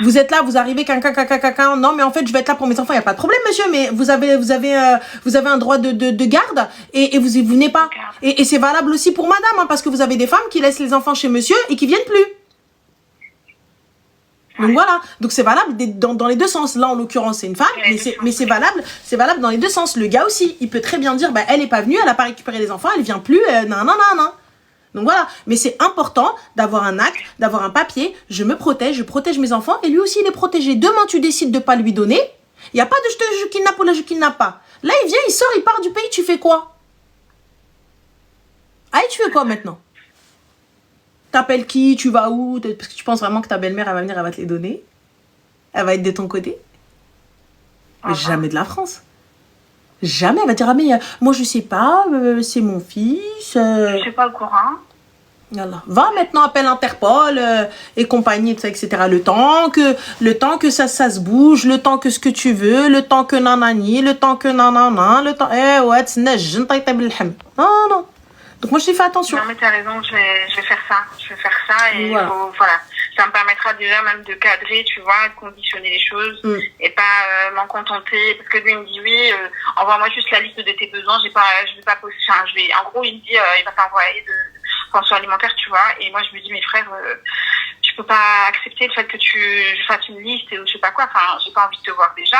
Vous êtes là, vous arrivez, non, mais en fait, je vais être là pour mes enfants, il n'y a pas de problème, monsieur, mais vous avez un droit de garde et vous venez pas. Et c'est valable aussi pour madame, hein, parce que vous avez des femmes qui laissent les enfants chez monsieur et qui viennent plus. Donc voilà, donc c'est valable dans les deux sens. Là, en l'occurrence, c'est une femme, mais c'est valable dans les deux sens. Le gars aussi, il peut très bien dire, bah, elle est pas venue, elle a pas récupéré les enfants, elle vient plus, non. Donc voilà, mais c'est important d'avoir un acte, d'avoir un papier, je protège mes enfants et lui aussi il est protégé. Demain tu décides de pas lui donner, il n'y a pas de je kidnappe ou là je kidnappe pas. Là il vient, il sort, il part du pays, tu fais quoi? Allez, tu fais quoi maintenant? T'appelles qui? Tu vas où? Parce que tu penses vraiment que ta belle-mère elle va venir, elle va te les donner? Elle va être de ton côté? Mais jamais de la France. Jamais, elle va dire, ah mais moi je sais pas, c'est mon fils. Je suis pas au courant. Voilà. Va maintenant, appelle Interpol et compagnie, etc. Le temps que ça se bouge, le temps que ce que tu veux, le temps que nanani, le temps que nanana, le temps... Eh ouais, non. Donc moi je fais attention. Non mais t'as raison, je vais faire ça et voilà. Voilà. Ça me permettra déjà même de cadrer, tu vois, de conditionner les choses et pas m'en contenter. Parce que lui, il me dit, oui, envoie-moi juste la liste de tes besoins. Je vais pas poser, en gros, il me dit, il va t'envoyer de pension alimentaire, tu vois. Et moi, je me dis, mes frères, je peux pas accepter le fait que je fasse une liste ou je sais pas quoi. Enfin, j'ai pas envie de te voir déjà.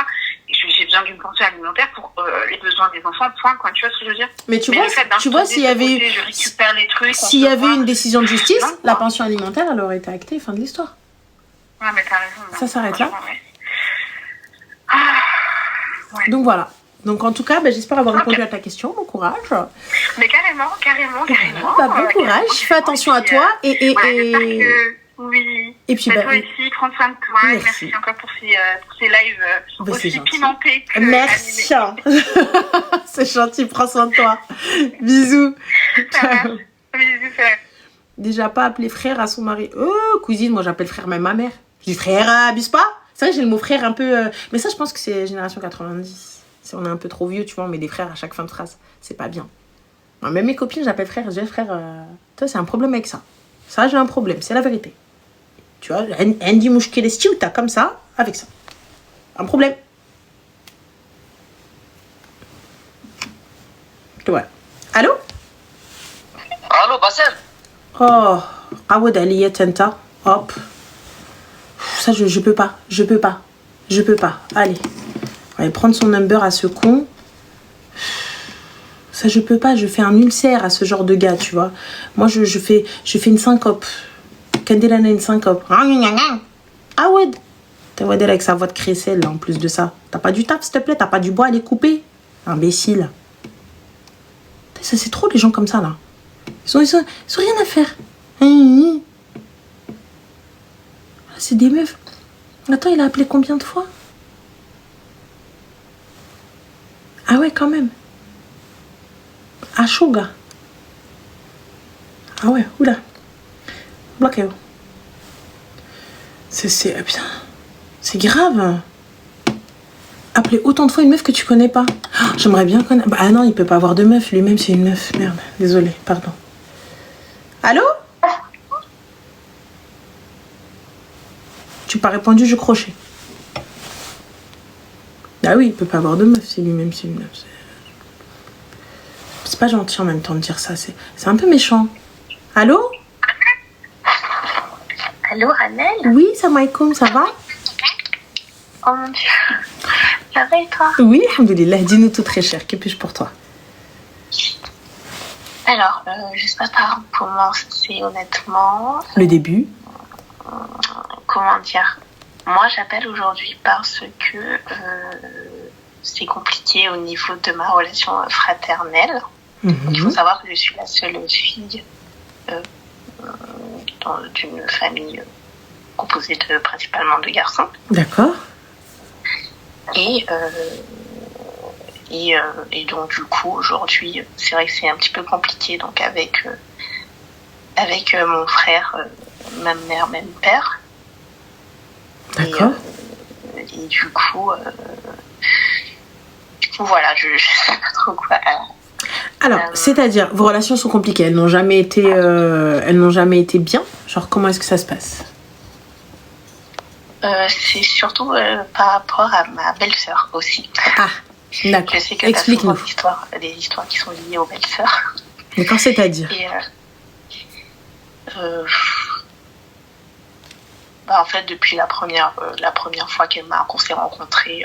j'ai besoin d'une pension alimentaire pour les besoins des enfants, point, quoi. Tu vois ce que je veux dire? Mais tu vois, s'il y avait, je récupère les trucs, s'il y avait une décision de justice, la pension alimentaire, elle aurait été actée, fin de l'histoire. Ouais, mais t'as raison. Ça s'arrête là. Ouais. Ouais. Donc voilà. Donc en tout cas, j'espère avoir répondu à ta question. Bon courage. Mais carrément. Bon courage. Fais attention à toi et oui. Et puis toi aussi, prends soin de toi. Merci encore pour ces lives aussi pimentés. Merci. C'est gentil. Prends soin de toi. Bisous. Ciao. Bisous. Déjà pas appeler frère à son mari. Oh cousine, moi j'appelle frère même ma mère. Je dis frère, abuse pas. C'est vrai que j'ai le mot frère un peu... Mais ça, je pense que c'est génération 90. Si on est un peu trop vieux, tu vois, on met des frères à chaque fin de phrase. C'est pas bien. Non, même mes copines, j'appelle frère. Je dis frère, toi, c'est un problème avec ça. Ça, j'ai un problème. C'est la vérité. Tu vois, Andy Mouchkelesti ou t'as comme ça, avec ça. Un problème. Ouais. Allô? Allô, Bassem? Oh, Awad Ali Tenta. Hop. Ça, je peux pas. Allez, prendre son number à ce con. Ça, je peux pas. Je fais un ulcère à ce genre de gars, tu vois. Moi, je fais une syncope. Candelana une syncope. Ah ouais. T'as Wadel avec sa voix de crécelle, là, en plus de ça. T'as pas du taf, s'il te plaît. T'as pas du bois à les couper. Imbécile. Ça, c'est trop, les gens comme ça, là. Ils ont rien à faire. C'est des meufs. Attends, il a appelé combien de fois? Ah ouais, quand même. Ah, chaud, gars. Ah ouais, oula. Bloqué. C'est putain. C'est grave. Appeler autant de fois une meuf que tu connais pas. Oh, j'aimerais bien connaître. Ah non, il peut pas avoir de meuf. Lui-même, c'est une meuf. Merde. Désolée, pardon. Allô? Tu pas répondu, je crochais. Ah oui, il peut pas avoir de meuf, c'est lui-même, c'est une meuf. C'est pas gentil en même temps de dire ça, c'est un peu méchant. Allô? Allô, Ranel? Oui, salam alaikum, ça va? Oh mon Dieu. Ça va et toi? Oui, alhamdoulilah, dis-nous tout très cher, que puis-je pour toi? Alors, je sais pas par où commencer honnêtement. Le début? Comment dire? Moi, j'appelle aujourd'hui parce que c'est compliqué au niveau de ma relation fraternelle. Il faut savoir que je suis la seule fille d'une famille composée principalement de garçons. D'accord. Et donc, du coup, aujourd'hui, c'est vrai que c'est un petit peu compliqué. Donc, avec mon frère, même mère, même père. D'accord. Et du coup, voilà, je sais pas trop quoi. Alors, c'est-à-dire, vos relations sont compliquées. Elles n'ont jamais été bien. Genre, comment est-ce que ça se passe? C'est surtout par rapport à ma belle-sœur aussi. Ah, d'accord. Je sais que explique-nous. Des histoires qui sont liées aux belles-sœurs. D'accord, c'est-à-dire? Et, en fait, depuis la première fois qu'on s'est rencontrés,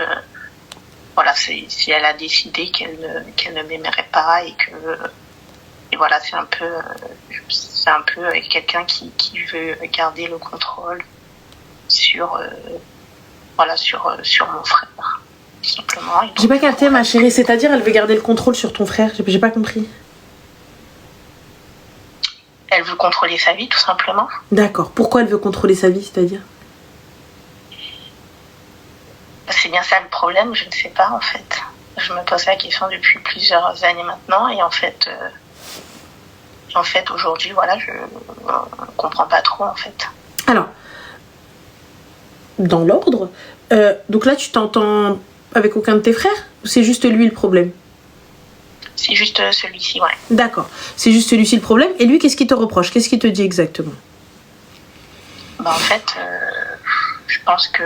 voilà, si elle a décidé qu'elle ne m'aimerait pas et voilà, c'est un peu quelqu'un qui veut garder le contrôle sur mon frère, tout simplement. Donc, j'ai pas capté, ma chérie, c'est-à-dire elle veut garder le contrôle sur ton frère? J'ai pas compris. Elle veut contrôler sa vie, tout simplement. D'accord. Pourquoi elle veut contrôler sa vie, c'est-à-dire? C'est bien ça le problème, je ne sais pas, en fait. Je me pose la question depuis plusieurs années maintenant, et en fait, aujourd'hui, voilà, je ne comprends pas trop, en fait. Alors, dans l'ordre, donc là, tu t'entends avec aucun de tes frères? Ou c'est juste lui le problème? C'est juste celui-ci, ouais. D'accord. C'est juste celui-ci le problème. Et lui, qu'est-ce qu'il te reproche? Qu'est-ce qu'il te dit exactement? En fait, je pense que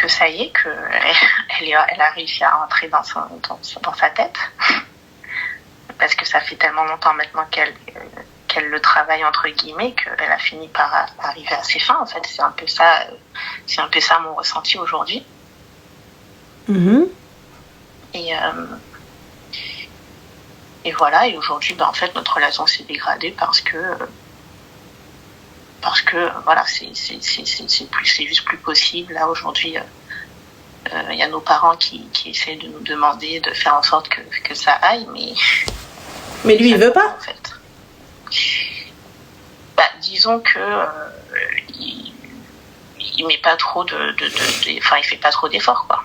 ça y est, qu'elle a réussi à rentrer dans sa tête. Parce que ça fait tellement longtemps maintenant qu'elle le travaille, entre guillemets, qu'elle a fini par arriver à ses fins. En fait, c'est un peu ça mon ressenti aujourd'hui. Et voilà, et aujourd'hui, en fait, notre relation s'est dégradée parce que voilà, c'est juste plus possible. Là, aujourd'hui, y a nos parents qui essaient de nous demander de faire en sorte que ça aille, mais lui, il veut pas. En fait. Disons que il met pas trop il fait pas trop d'efforts, quoi.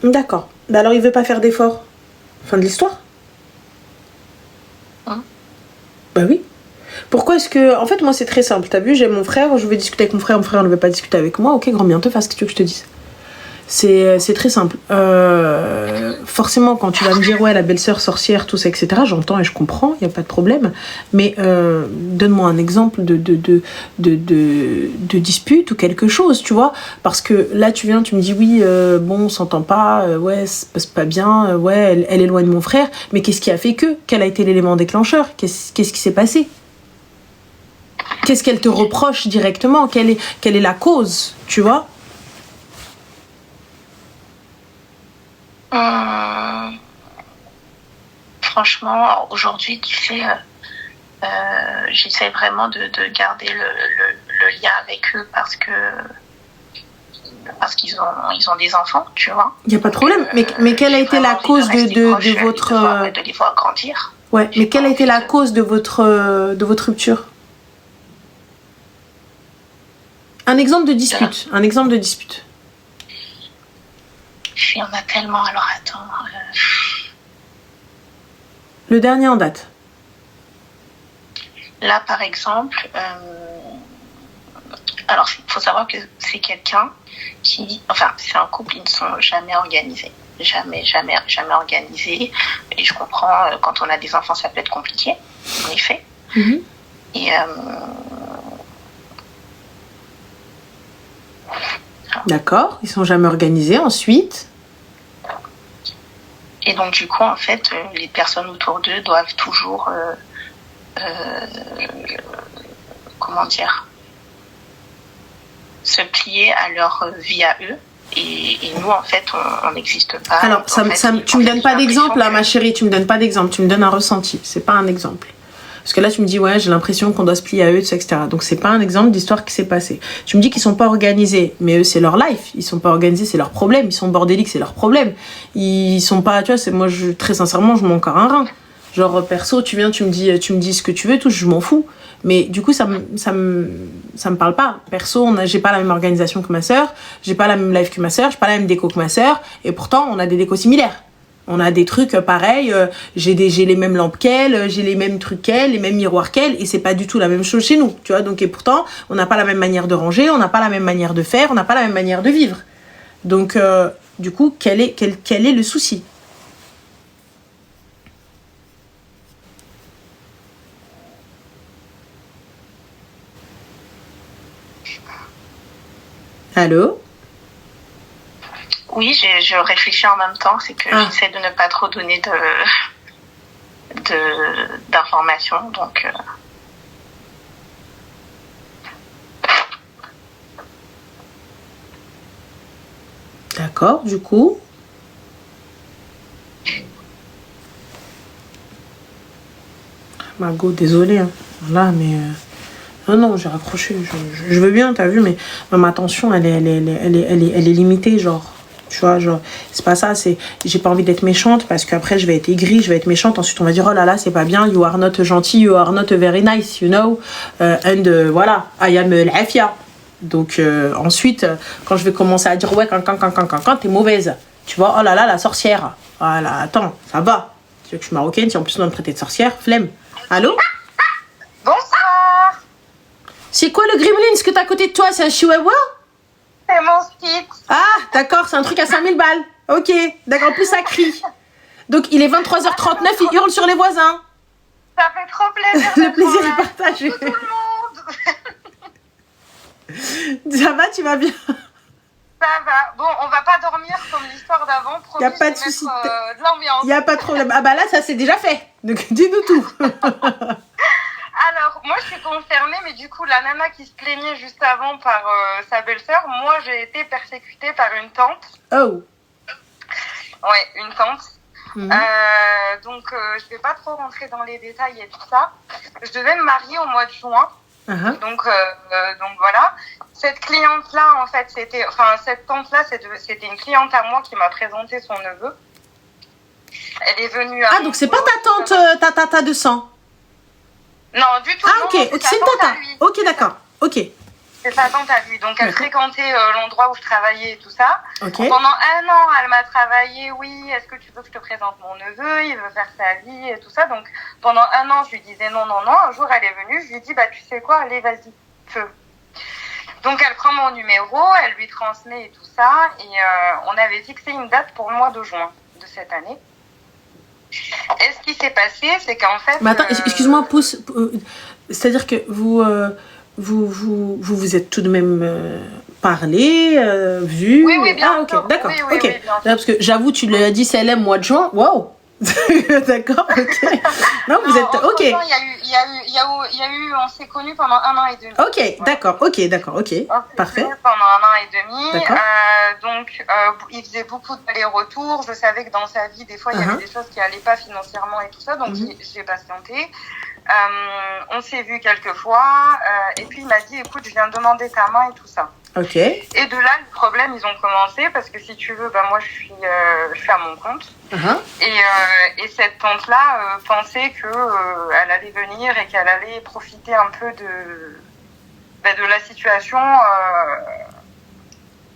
D'accord. Alors, il veut pas faire d'efforts. Fin de l'histoire. Oui. Pourquoi est-ce que... En fait, moi, c'est très simple. T'as vu, j'ai mon frère, je veux discuter avec mon frère ne veut pas discuter avec moi. Ok, grand bien, te fasse ce que tu veux que je te dise. C'est très simple. Forcément, quand tu vas me dire, ouais, la belle-sœur sorcière, tout ça, etc., j'entends et je comprends, il n'y a pas de problème. Mais donne-moi un exemple de dispute ou quelque chose, tu vois. Parce que là, tu me dis, oui, bon, on s'entend pas, ouais, ça passe pas bien, ouais, elle éloigne mon frère. Mais qu'est-ce qui a fait que? Quel a été l'élément déclencheur? Qu'est-ce qui s'est passé? Qu'est-ce qu'elle te reproche directement? Quelle est la cause, tu vois? Franchement, aujourd'hui, tu sais, j'essaie vraiment de garder le lien avec eux parce qu'ils ont des enfants, tu vois. Il n'y a pas de problème. Mais quelle a été la cause de votre... de les voir grandir. Ouais, mais quelle a été la cause de votre rupture? Un exemple de dispute. Un exemple de dispute. Il y en a tellement, alors attends. Le dernier en date. Là, par exemple, alors il faut savoir que c'est quelqu'un c'est un couple, ils ne sont jamais organisés. Jamais organisés. Et je comprends, quand on a des enfants, ça peut être compliqué, en effet. Et d'accord, ils sont jamais organisés. Ensuite. Et donc, du coup, en fait, les personnes autour d'eux doivent toujours, comment dire, se plier à leur vie à eux. Et nous, en fait, on n'existe pas. Alors, tu me donnes pas d'exemple, là, ma chérie, tu me donnes pas d'exemple, tu me donnes un ressenti, c'est pas un exemple. Parce que là, tu me dis, ouais, j'ai l'impression qu'on doit se plier à eux, etc. Donc, c'est pas un exemple d'histoire qui s'est passée. Tu me dis qu'ils sont pas organisés, mais eux, c'est leur life. Ils sont pas organisés, c'est leur problème. Ils sont bordéliques, c'est leur problème. Ils sont pas, tu vois, très sincèrement, je m'en encore un rein. Genre, perso, tu viens, tu me dis ce que tu veux, tout, je m'en fous. Mais du coup, ça me parle pas. Perso, j'ai pas la même organisation que ma sœur, j'ai pas la même life que ma sœur, j'ai pas la même déco que ma sœur, et pourtant, on a des décos similaires. On a des trucs pareils, j'ai les mêmes lampes qu'elle, j'ai les mêmes trucs qu'elle, les mêmes miroirs qu'elle, et c'est pas du tout la même chose chez nous, tu vois. Donc, et pourtant, on n'a pas la même manière de ranger, on n'a pas la même manière de faire, on n'a pas la même manière de vivre. Donc, du coup, quel est le souci? Allô? Oui, je réfléchis en même temps, c'est que j'essaie de ne pas trop donner d'informations, donc... D'accord, du coup... Margot, désolée, hein. Là, mais... Non, j'ai raccroché, je veux bien, t'as vu, mais ma attention, elle est limitée, genre... Tu vois, genre, c'est pas ça, j'ai pas envie d'être méchante parce qu'après je vais être aigrie, je vais être méchante, ensuite on va dire oh là là, c'est pas bien, you are not gentil, you are not very nice, you know, voilà, I am l'afia. Donc ensuite, quand je vais commencer à dire ouais, quand t'es mauvaise, tu vois, oh là là, la sorcière, voilà, attends, ça va, tu veux que je suis marocaine, si en plus on va me traiter de sorcière, flemme. Allô? Bonsoir. C'est quoi le gremlin que t'as à côté de toi, c'est un chihuahua? C'est mon Spitz. Ah, d'accord, c'est un truc à 5000 balles. Ok, d'accord, en plus ça crie. Donc il est 23h39, il hurle sur les voisins. Ça fait trop plaisir. Le plaisir est partagé. Tout le monde. Ça va, tu vas bien? Ça va. Bon, on va pas dormir comme l'histoire d'avant. Il n'y a pas de souci. De l'ambiance. Il n'y a pas de problème. Ah bah là, ça c'est déjà fait. Donc dis-nous tout. Alors, moi, je suis concernée, mais du coup, la nana qui se plaignait juste avant par sa belle-sœur, moi, j'ai été persécutée par une tante. Oh. Ouais, une tante. Donc, je vais pas trop rentrer dans les détails et tout ça. Je devais me marier au mois de juin. Donc voilà. Cette cliente-là, en fait, cette tante-là, c'était une cliente à moi qui m'a présenté son neveu. Elle est venue à... donc c'est pas ta tante, ta tata de sang? Non, du tout. Ah, ok, c'est une tata. Ok, d'accord. Ok. C'est sa tante à lui. Donc, elle fréquentait l'endroit où je travaillais et tout ça. Okay. Pendant 1 an, elle m'a travaillé. Oui, est-ce que tu veux que je te présente mon neveu? Il veut faire sa vie et tout ça. Donc, pendant 1 an, je lui disais non. Un jour, elle est venue. Je lui ai dit, tu sais quoi? Allez, vas-y, feu. Donc, elle prend mon numéro. Elle lui transmet et tout ça. Et on avait fixé une date pour le mois de juin de cette année. Et ce qui s'est passé, c'est qu'en fait... Mais attends, excuse-moi, pousse. C'est-à-dire que vous êtes tout de même parlé, vu. Oui, bien sûr. Ok, d'accord. Oui, ok. Là, parce que j'avoue, tu lui as dit CLM mois de juin. Waouh. D'accord, ok. Non, vous êtes. Ok. Il y a eu, on s'est connus pendant 1 an et demi. Ok, d'accord, ok. Parfait. Pendant 1 an et demi. Donc, il faisait beaucoup d'allers-retours. Je savais que dans sa vie, des fois, il y avait des choses qui n'allaient pas financièrement et tout ça. Donc, j'ai patienté. On s'est vu quelques fois. Et puis, il m'a dit, écoute, je viens de demander ta main et tout ça. Ok. Et de là, le problème, ils ont commencé parce que si tu veux, moi, je suis à mon compte. Et cette tante-là pensait que elle allait venir et qu'elle allait profiter un peu de la situation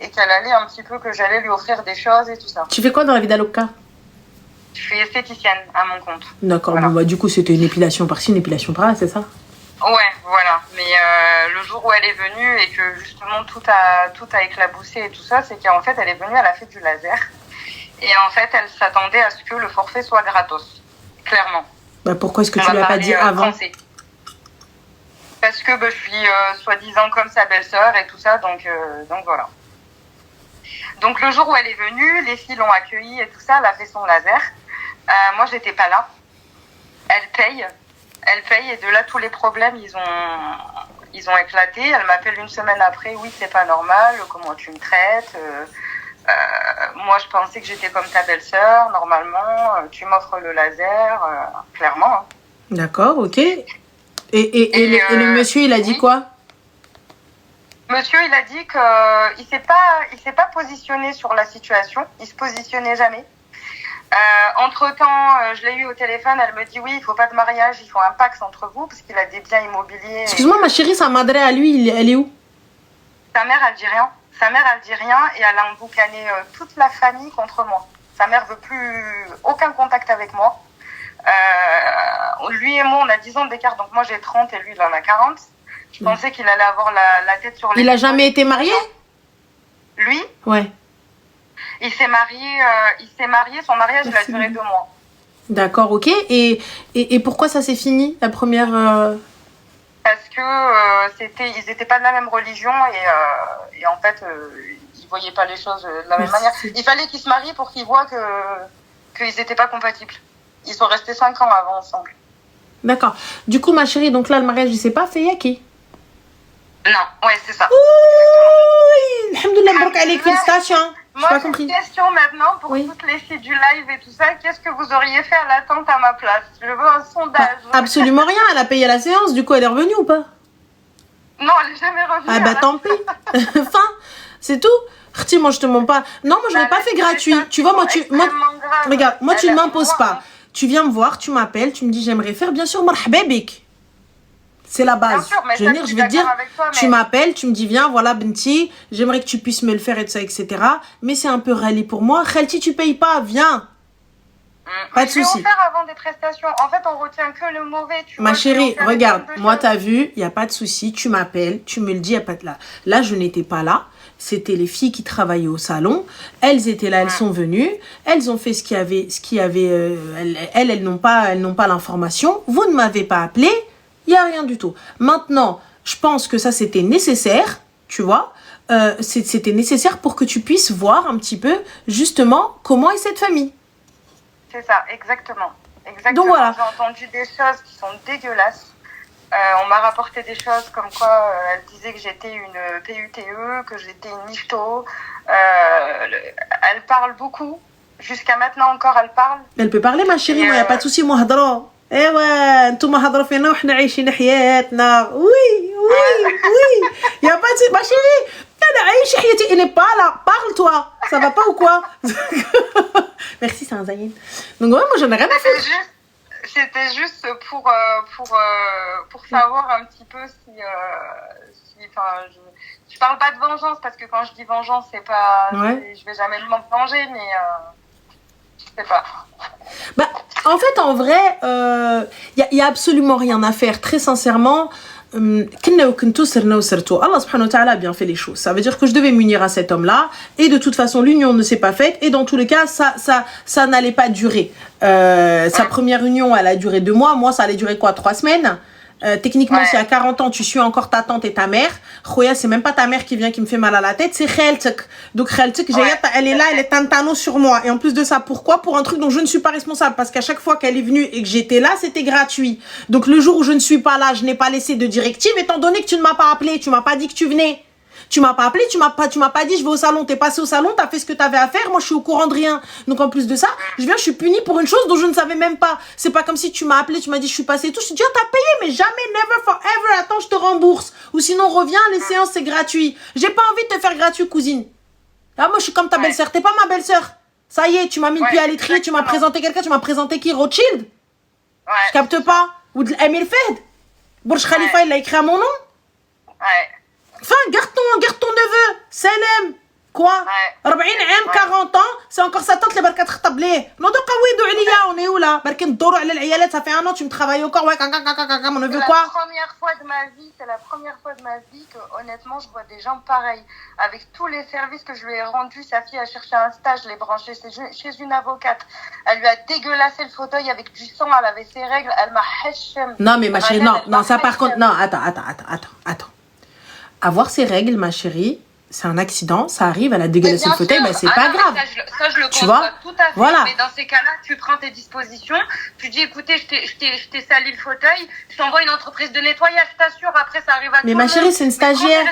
et qu'elle allait un petit peu que j'allais lui offrir des choses et tout ça. Tu fais quoi dans la vie d'Aloca? Je suis esthéticienne à mon compte. D'accord. Voilà. Bon, du coup, c'était une épilation par-ci, une épilation par-là, c'est ça? Ouais, voilà. Mais le jour où elle est venue et que justement tout a éclaboussé et tout ça, c'est qu'en fait, elle est venue, elle a fait du laser. Et en fait, elle s'attendait à ce que le forfait soit gratos. Clairement. Pourquoi est-ce que tu lui as pas dit avant? Parce que je suis soi-disant comme sa belle-sœur et tout ça, donc voilà. Donc le jour où elle est venue, les filles l'ont accueillie et tout ça, elle a fait son laser. Moi, j'étais pas là. Elle paye et de là tous les problèmes ils ont éclaté. Elle m'appelle 1 semaine après, oui c'est pas normal, comment tu me traites, moi je pensais que j'étais comme ta belle-sœur, normalement tu m'offres le laser, clairement. Hein. D'accord, ok. Et le monsieur il a dit quoi? Monsieur il a dit que il s'est pas positionné sur la situation, il se positionnait jamais. Entre-temps, je l'ai eu au téléphone, elle me dit oui, il faut pas de mariage, il faut un Pacs entre vous parce qu'il a des biens immobiliers. Excuse-moi ma chérie, sa madre à lui, elle est où? Sa mère, elle dit rien. Sa mère, elle dit rien et elle a emboucané toute la famille contre moi. Sa mère veut plus aucun contact avec moi. Lui et moi, on a 10 ans d'écart, donc moi j'ai 30 et lui il en a 40. Je pensais qu'il allait avoir la tête sur les... Il a jamais été marié? Lui? Ouais. Il s'est marié, son mariage il a duré 2 mois. D'accord, ok. Et pourquoi ça s'est fini, la première... Parce que ils étaient pas de la même religion et en fait, ils voyaient pas les choses de la même manière. Il fallait qu'ils se marient pour qu'ils voient qu'ils étaient pas compatibles. Ils sont restés 5 ans avant ensemble. D'accord. Du coup, ma chérie, donc là, le mariage, il s'est pas fait, Yaki? Non, ouais, c'est ça. Oui, alhamdoulilah, baraka alik, félicitations. Moi, j'ai une question maintenant pour toutes les filles du live et tout ça. Qu'est-ce que vous auriez fait à l'attente à ma place? Je veux un sondage. Absolument rien. Elle a payé la séance. Du coup, elle est revenue ou pas? Non, elle est jamais revenue. Ah tant pis. Enfin, c'est tout. Khti, moi, je te mens pas. Non, moi, je l'ai pas fait gratuit. Tu vois, regarde, moi, tu ne m'imposes pas. Tu viens me voir, tu m'appelles, tu me dis j'aimerais faire. Bien sûr, marhaba bik. C'est la base. Sûr, je vais te dire, tu m'appelles, tu me dis viens, voilà Benti, j'aimerais que tu puisses me le faire et tout ça, etc. Mais c'est un peu rallye pour moi. Khalti, tu payes pas, viens. Pas de souci. On faire avant des prestations. En fait, on retient que le mauvais. Ma chérie, regarde, moi t'as vu, il y a pas de souci. Tu m'appelles, tu me le dis, y a pas de là. Là, je n'étais pas là. C'était les filles qui travaillaient au salon. Elles étaient là, elles sont venues. Elles ont fait ce qu'il y avait. Elles n'ont pas l'information. Vous ne m'avez pas appelé. Il n'y a rien du tout. Maintenant, je pense que ça, c'était nécessaire, tu vois. C'était nécessaire pour que tu puisses voir un petit peu, justement, comment est cette famille. C'est ça, exactement. Donc voilà. J'ai entendu des choses qui sont dégueulasses. On m'a rapporté des choses comme quoi elle disait que j'étais une PUTE, que j'étais une nifto. Elle parle beaucoup. jusqu'à maintenant encore, elle parle. Elle peut parler, ma chérie, il n'y a pas de souci, moi, hadra. ايوا انتم هضروا فينا وحنا عايشين حياتنا وي y a pas de ma chérie انا عايشه حياتي elle n'est pas là parle-toi ça va pas ou quoi merci c'est un zaïn donc ouais moi j'en ai rien à faire. C'était juste pour savoir un petit peu si enfin je parle pas de vengeance parce que quand je dis vengeance c'est pas je vais jamais m'en venger mais je sais pas. Bah, en fait, en vrai, y a absolument rien à faire. Très sincèrement, Allah subhanahu wa ta'ala a bien fait les choses. Ça veut dire que je devais m'unir à cet homme-là. Et de toute façon, l'union ne s'est pas faite. Et dans tous les cas, ça n'allait pas durer. Sa première union, elle a duré 2 mois. Moi, ça allait durer quoi, 3 semaines? Techniquement, si à 40 ans, tu suis encore ta tante et ta mère, Khoya, c'est même pas ta mère qui vient qui me fait mal à la tête, c'est Kheltek. Donc Kheltek, elle est là, elle est tantano sur moi. Et en plus de ça, pourquoi? Pour un truc dont je ne suis pas responsable. Parce qu'à chaque fois qu'elle est venue et que j'étais là, c'était gratuit. Donc le jour où je ne suis pas là, je n'ai pas laissé de directive, étant donné que tu ne m'as pas appelé, tu m'as pas dit que tu venais. Tu m'as pas appelé, tu m'as pas dit je vais au salon, t'es passé au salon, t'as fait ce que t'avais à faire, moi je suis au courant de rien. Donc en plus de ça, je suis punie pour une chose dont je ne savais même pas. C'est pas comme si tu m'as appelé, tu m'as dit je suis passé et tout, je te dis t'as payé mais jamais, never, forever, attends je te rembourse. Ou sinon reviens, les séances c'est gratuit. J'ai pas envie de te faire gratuit cousine. Là moi je suis comme ta belle-sœur, t'es pas ma belle-sœur. Ça y est, tu m'as mis le pied à l'étrier, tu m'as présenté quelqu'un, tu m'as présenté qui, Rothschild? Je capte pas. Ou de Emile Fed. Burj Khalifa il l'a écrit à mon nom. Enfin, garde ton neveu, Salem. Quoi? 40 ans, 40 ans, c'est encore sa tante qui va تخطب ليه. Non, donc oui, عليا, on est où là? بركي ندوروا على العيالات, ça fait 1 an, tu me travailles encore, ouais, mon neveu quoi? C'est la première fois de ma vie que honnêtement, je vois des gens pareils. Avec tous les services que je lui ai rendus, sa fille a cherché un stage, je l'ai branché chez une avocate. Elle lui a dégueulassé le fauteuil avec du sang, elle avait ses règles, elle m'a hachem. Non, mais ma chérie, non, ça par contre, non, attends. Avoir ses règles, ma chérie, c'est un accident, ça arrive, elle a dégueulassé le fauteuil, ben c'est pas grave. Ça, je le conçois tout à fait. Voilà. Mais dans ces cas-là, tu prends tes dispositions, tu dis écoutez, je t'ai sali le fauteuil, je t'envoie une entreprise de nettoyage, je t'assure, après ça arrive à tout le monde. Mais ma chérie, c'est une stagiaire.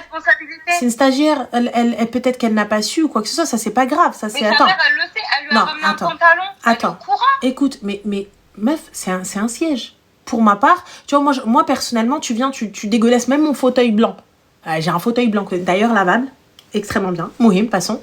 C'est une stagiaire, elle peut-être qu'elle n'a pas su ou quoi que ce soit, ça c'est pas grave, ça c'est. Mais sa mère, elle le sait, elle lui a ramené un pantalon, elle est au courant. Écoute, mais meuf, c'est un siège. Pour ma part, tu vois, moi personnellement, tu viens, tu dégueulasses même mon fauteuil blanc. J'ai un fauteuil blanc, d'ailleurs lavable, extrêmement bien, Mohim, passons.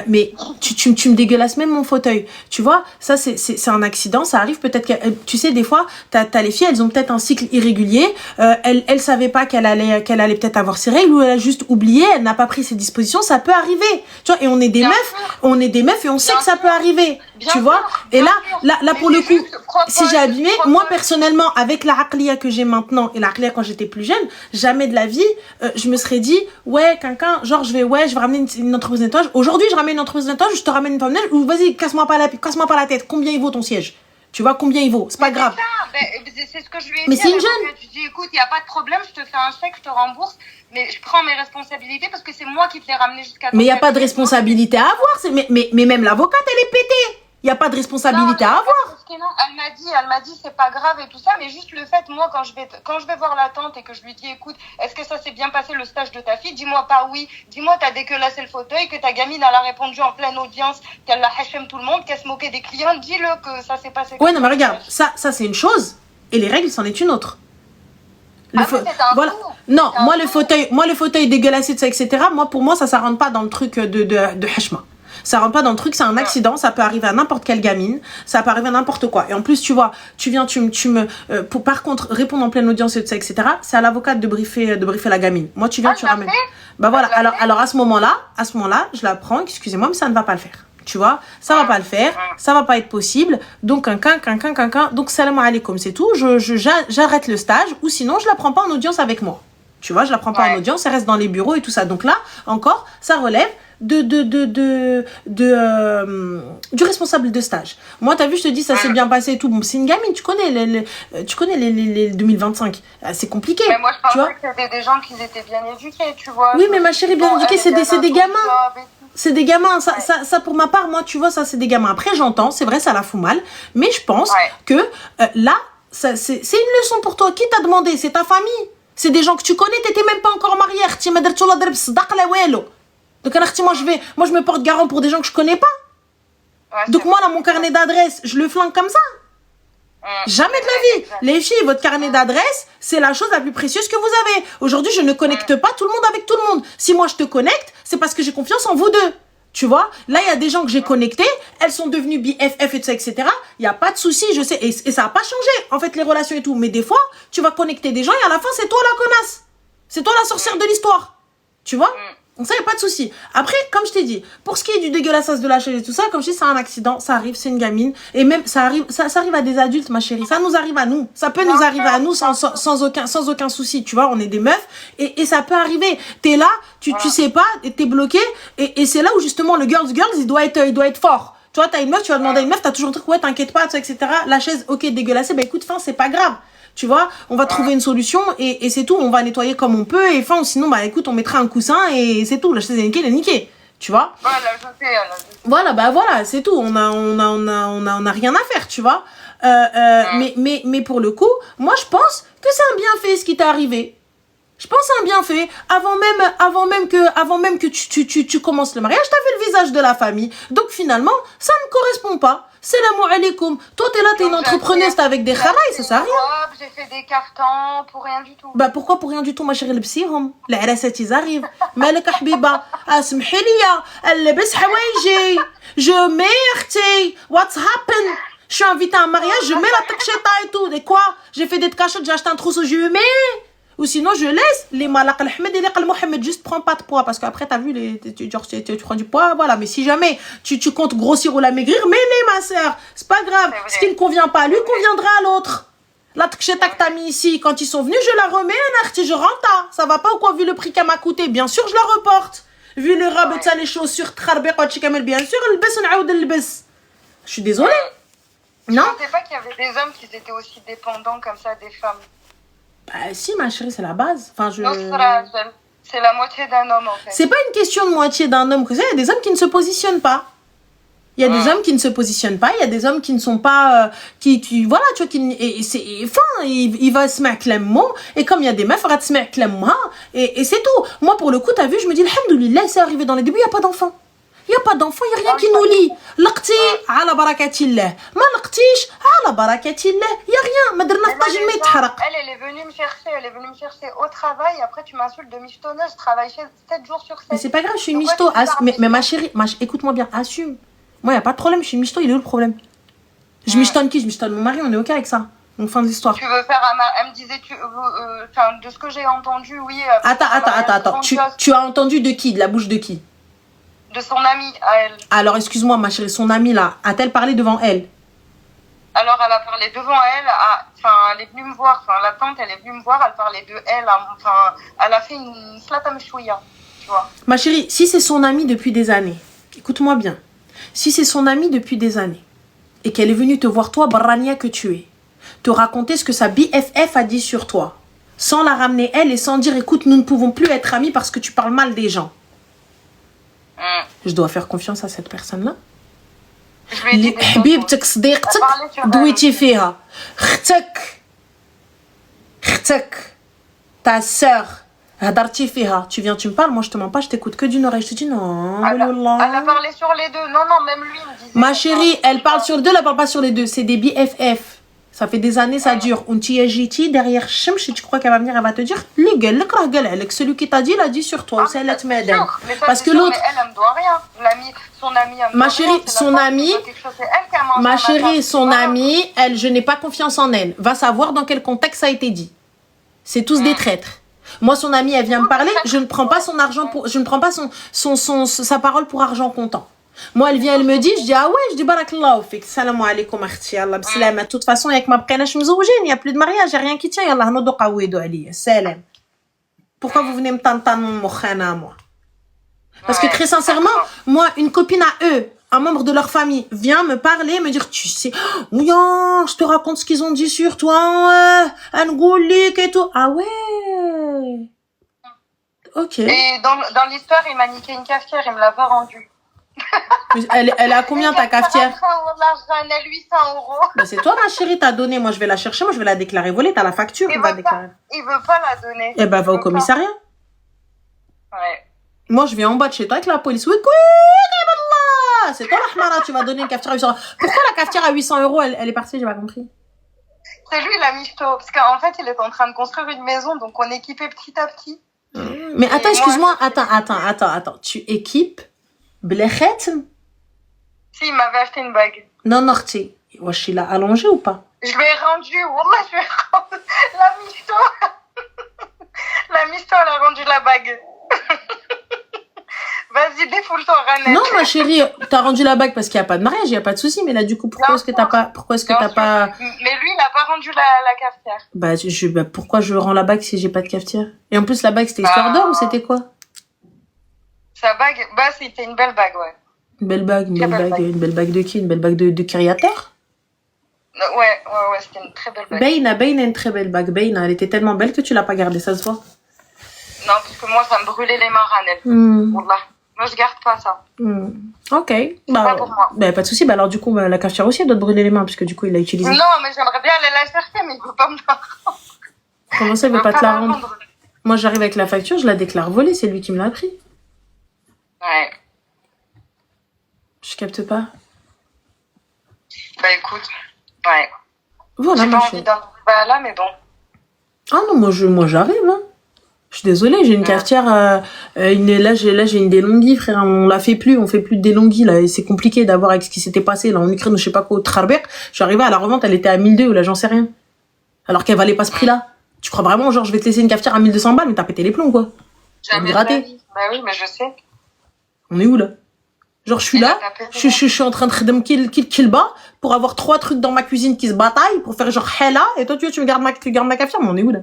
Mais tu me dégueulasses même mon fauteuil. Tu vois, ça c'est un accident, ça arrive peut-être que, tu sais, des fois, t'as les filles, elles ont peut-être un cycle irrégulier, elle savait pas qu'elle allait peut-être avoir ses règles, ou elle a juste oublié, elle n'a pas pris ses dispositions, ça peut arriver. Tu vois, et on est des meufs et on sait que ça peut arriver. Tu vois, et là pour le coup, si j'ai abîmé, moi personnellement, avec la aqliya que j'ai maintenant et la aqliya quand j'étais plus jeune, jamais de la vie, je me serais dit, ouais, quelqu'un, genre je vais ramener une entreprise de nettoyage. Aujourd'hui, je ramène une entreprise de nettoyage, je te ramène une femme de neige, ou vas-y, casse-moi pas la tête. Combien il vaut ton siège? Tu vois combien il vaut? C'est pas grave. C'est ce que je lui ai dit. Mais c'est une jeune. Tu dis, écoute, il n'y a pas de problème, je te fais un chèque, je te rembourse, mais je prends mes responsabilités parce que c'est moi qui te l'ai ramené jusqu'à toi. Mais il n'y a pas de responsabilité à avoir. Mais même l'avocate, elle est pétée. Il n'y a pas de responsabilité à avoir. Elle m'a dit c'est pas grave et tout ça, mais juste le fait, moi, quand je vais voir la tante et que je lui dis, écoute, est-ce que ça s'est bien passé le stage de ta fille? Dis-moi pas oui. Dis-moi, t'as dégueulassé le fauteuil, que ta gamine, elle a répondu en pleine audience, qu'elle l'a hachem tout le monde, qu'elle se moquait des clients. Dis-le que ça s'est passé. Ouais, non, mais regarde, ça c'est une chose, et les règles, c'en est une autre. Voilà. Non, moi le fauteuil dégueulassé de ça, etc. Pour moi, ça rentre pas dans le truc de hachma. Ça rentre pas dans le truc, c'est un accident, ça peut arriver à n'importe quelle gamine, ça peut arriver à n'importe quoi. Et en plus, tu vois, tu me pour par contre répondre en pleine audience et tout ça, etc. C'est à l'avocate de briefer la gamine. Moi, tu viens, tu ramènes. Bah voilà. Alors à ce moment-là, je la prends. Excusez-moi, mais ça ne va pas le faire. Tu vois, ça va pas le faire, ça va pas être possible. Donc quelqu'un. Donc salam alaikum, c'est tout. J'arrête le stage, ou sinon je la prends pas en audience avec moi. Tu vois, je la prends pas en audience, elle reste dans les bureaux et tout ça. Donc là, encore, ça relève du responsable de stage. Moi, t'as vu, je te dis, ça s'est bien passé et tout. Bon, c'est une gamine, tu connais les 2025. C'est compliqué. Mais moi, je pensais que c'était des gens qui étaient bien éduqués, tu vois. Oui, mais ma chérie, bien éduquée, c'est des gamins. C'est des gamins. Ça, pour ma part, moi, tu vois, ça, c'est des gamins. Après, j'entends, c'est vrai, ça la fout mal. Mais je pense que là, c'est une leçon pour toi. Qui t'a demandé? C'est ta famille. C'est des gens que tu connais, t'étais même pas encore mariée. Donc moi je me porte garant pour des gens que je connais pas. Donc moi, là, mon carnet d'adresse, je le flingue comme ça. Jamais de la vie. Les filles, votre carnet d'adresse, c'est la chose la plus précieuse que vous avez. Aujourd'hui, je ne connecte pas tout le monde avec tout le monde. Si moi, je te connecte, c'est parce que j'ai confiance en vous deux. Tu vois, là, il y a des gens que j'ai connectés, elles sont devenues BFF et tout ça, etc. Il n'y a pas de souci, je sais. Et ça n'a pas changé, en fait, les relations et tout. Mais des fois, tu vas connecter des gens et à la fin, c'est toi la connasse. C'est toi la sorcière de l'histoire. Tu vois? Donc ça, il n'y a pas de souci. Après, comme je t'ai dit, pour ce qui est du dégueulassage de la chaise et tout ça, comme je dis, c'est un accident, ça arrive, c'est une gamine. Et même, ça arrive à des adultes, ma chérie. Ça nous arrive à nous. Ça peut nous arriver à nous sans aucun souci. Tu vois, on est des meufs. Et ça peut arriver. T'es là, tu sais pas, t'es bloqué. Et c'est là où, justement, le girls, il doit être fort. Tu vois, t'as une meuf, tu vas demander à une meuf, t'as toujours un truc, ouais, t'inquiète pas, etc. La chaise, ok, dégueulassée, bah écoute, c'est pas grave. Tu vois, on va trouver une solution et c'est tout. On va nettoyer comme on peut et sinon, bah écoute, on mettra un coussin et c'est tout. La chaise est niquée, elle est niquée. Tu vois. Voilà, je sais. Voilà, bah voilà, c'est tout. On a rien à faire, tu vois. Mais pour le coup, moi je pense que c'est un bienfait ce qui t'est arrivé. Je pense que c'est un bienfait. Avant même que tu commences le mariage, t'as vu le visage de la famille. Donc finalement, ça ne correspond pas. Salam alaikum. Toi, t'es là, t'es une entrepreneuse, t'es avec des kharaïs, ça sert à rien. J'ai fait des cartons pour rien du tout. Bah pourquoi pour rien du tout, ma chérie, لبسيهم. العراسات ils arrivent. مالك حبيبة. اسمحي لي. لبس حوايجي. Je mets اختي. What's happened? Je suis invitée à un mariage, je mets la taksheta et tout. Et quoi? J'ai fait des cachettes, j'ai acheté un trousseau, je mets. Ou sinon, je laisse les malak al-Ahmed et les al-Mohamed. Juste prends pas de poids. Parce qu'après, t'as vu, tu prends du poids. Voilà. Mais si jamais tu comptes grossir ou la maigrir, mets-les, ma soeur. C'est pas grave. Ce qui ne convient pas à lui, conviendra à l'autre. La tcheta que t'as mis ici, quand ils sont venus, je la remets, je rentre. Ça va pas ou quoi, vu le prix qu'elle m'a coûté? Bien sûr, je la reporte. Vu les robes, les chaussures, bien sûr, je suis désolée. Non? Je pensais pas qu'il y avait des hommes qui étaient aussi dépendants comme ça des femmes. Bah si, ma chérie, c'est la base. Enfin, non, c'est la moitié d'un homme, en fait. C'est pas une question de moitié d'un homme. Il y a des hommes qui ne se positionnent pas. Il y a des hommes qui ne se positionnent pas. Il y a des hommes qui ne sont pas... voilà, tu vois, il va se mettre clairement. Et comme il y a des meufs, il va se mettre clairement. Et c'est tout. Moi, pour le coup, t'as vu, je me dis, alhamdoulilah, c'est arrivé dans les débuts, il n'y a pas d'enfant. Il n'y a pas d'enfant, il n'y a rien qui nous lie. L'aqti, ala barakatillah. Ma l'aqtish, ala barakatillah. Il n'y a rien. Ma dernière j'ai mis elle est venue me chercher au travail. Après, tu m'insultes de michetonneuse. Je travaille 7 jours sur 7. Mais c'est pas grave, je suis une michto. Mais ma chérie, écoute-moi bien, assume. Moi, il n'y a pas de problème, je suis une michto, il est où le problème? Je michetonne qui? Je michetonne mon mari, on est ok avec ça. Donc, fin de l'histoire. Tu veux faire elle me disait, de ce que j'ai entendu, oui. Attends. Tu as entendu de qui? De la bouche de qui? De son amie à elle. Alors, excuse-moi, ma chérie, son amie là, a-t-elle parlé devant elle? Alors, elle a parlé devant elle, elle est venue me voir, la tante, elle est venue me voir, elle parlait de elle, elle a fait une slata mchouya, tu vois. Ma chérie, si c'est son amie depuis des années, écoute-moi bien, si c'est son amie depuis des années, et qu'elle est venue te voir toi, barania que tu es, te raconter ce que sa BFF a dit sur toi, sans la ramener elle et sans dire, écoute, nous ne pouvons plus être amis parce que tu parles mal des gens. Je dois faire confiance à cette personne-là. حبيبتك صديقتك دويتي فيها اختك ta sœur هضرتي فيها tu viens tu me parles moi je te mens pas je t'écoute que d'une oreille je te dis non elle a parlé sur les deux non même lui me disait ma chérie elle parle sur les deux elle parle pas sur les deux c'est des BFF. Ça fait des années, ça dure. On t'y agit derrière Chemch, tu crois qu'elle va venir, elle va te dire celui qui t'a dit, il a dit sur toi. C'est l'être madame. Parce que l'autre. Elle me doit rien. Son amie, ma chérie, son amie. Ma chérie, son amie, elle, je n'ai pas confiance en elle. Va savoir dans quel contexte ça a été dit. C'est tous des traîtres. Moi, son amie, elle vient me parler. Je ne prends pas son argent pour. Je ne prends pas sa parole pour argent comptant. Moi, elle vient, elle me dit, je dis, ah ouais, je dis, barakallahu fik, salam alaikum, akhti, Allah, b'salam. De toute façon, avec ma bqenash mzoujin, il n'y a plus de mariage, il n'y a rien qui tient, yallah, nodo qawidou aliya, salam. Pourquoi vous venez me tantan mon mokhana, moi? Parce que très sincèrement, moi, une copine à eux, un membre de leur famille, vient me parler, me dire, tu sais, oui, je te raconte ce qu'ils ont dit sur toi, un goulik et tout. Ah ouais. Ok. Et dans l'histoire, il m'a niqué une cafetière, il me l'a pas rendue. Elle a combien ta cafetière? Elle a 800 €. Bah c'est toi ma chérie, t'as donné. Moi je vais la chercher, moi je vais la déclarer volée. T'as la facture, on va déclarer. Il veut pas la donner. Eh ben va au commissariat. Ouais. Moi je viens en bas de chez toi avec la police. Oui, C'est toi la Hmara, tu vas donner une cafetière à 800 euros. Pourquoi la cafetière à 800 euros, elle est partie, j'ai pas compris. C'est lui, la michto. Parce qu'en fait, il est en train de construire une maison, donc on équipait petit à petit. Mais attends, excuse-moi, attends. Tu équipes Blechet? Si, il m'avait acheté une bague. Non, Norti. Wesh, il a allongé ou pas? Je lui ai rendu, wallah, je lui ai rendu la michto. La michto, elle a rendu la bague. Vas-y, défoule-toi, Ranel. Non, ma chérie, t'as rendu la bague parce qu'il n'y a pas de mariage, il n'y a pas de souci. Mais là, du coup, pourquoi est-ce que t'as pas... Mais lui, il n'a pas rendu la cafetière. Bah, pourquoi je rends la bague si j'ai pas de cafetière? Et en plus, la bague, c'était histoire d'or ou c'était quoi? Sa bague, c'était une belle bague, ouais. Une belle bague de qui? Une belle bague de créateur? Ouais, c'était une très belle bague. Beina, une très belle bague. Beina, elle était tellement belle que tu l'as pas gardée, ça se voit. Non, parce que moi, ça me brûlait les mains, Ranel. Wallah. Moi, je garde pas ça. Ok. Pas pour moi. Bah, pas de souci. Bah, alors, du coup, la cafetière aussi, elle doit te brûler les mains, puisque du coup, il l'a utilisée. Non, mais j'aimerais bien aller la chercher, mais il veut pas me la rendre. Comment ça, il veut pas te la rendre? Moi, j'arrive avec la facture, je la déclare volée, c'est lui qui me l'a pris. Ouais. Je capte pas. Bah, écoute. Ouais. Voilà, j'ai pas envie d'un débat là, mais bon. Ah non, moi j'arrive, hein. Je suis désolée, j'ai une cafetière, là j'ai une DeLonghi, frère, on fait plus de DeLonghi, là, et c'est compliqué d'avoir avec ce qui s'était passé, là, en Ukraine, je sais pas quoi, au Trarber. Je suis arrivée à la revente, elle était à 1200, ou là, j'en sais rien. Alors qu'elle valait pas ce prix-là. Tu crois vraiment, genre, je vais te laisser une cafetière à 1200 balles, mais t'as pété les plombs, quoi. Jamais raté. Bah oui, mais je sais. On est où, là? Genre, je suis là, je suis en train de kill bas pour avoir 3 trucs dans ma cuisine qui se bataillent, pour faire genre hella, et toi, tu gardes ma cafetière, mais on est où, là?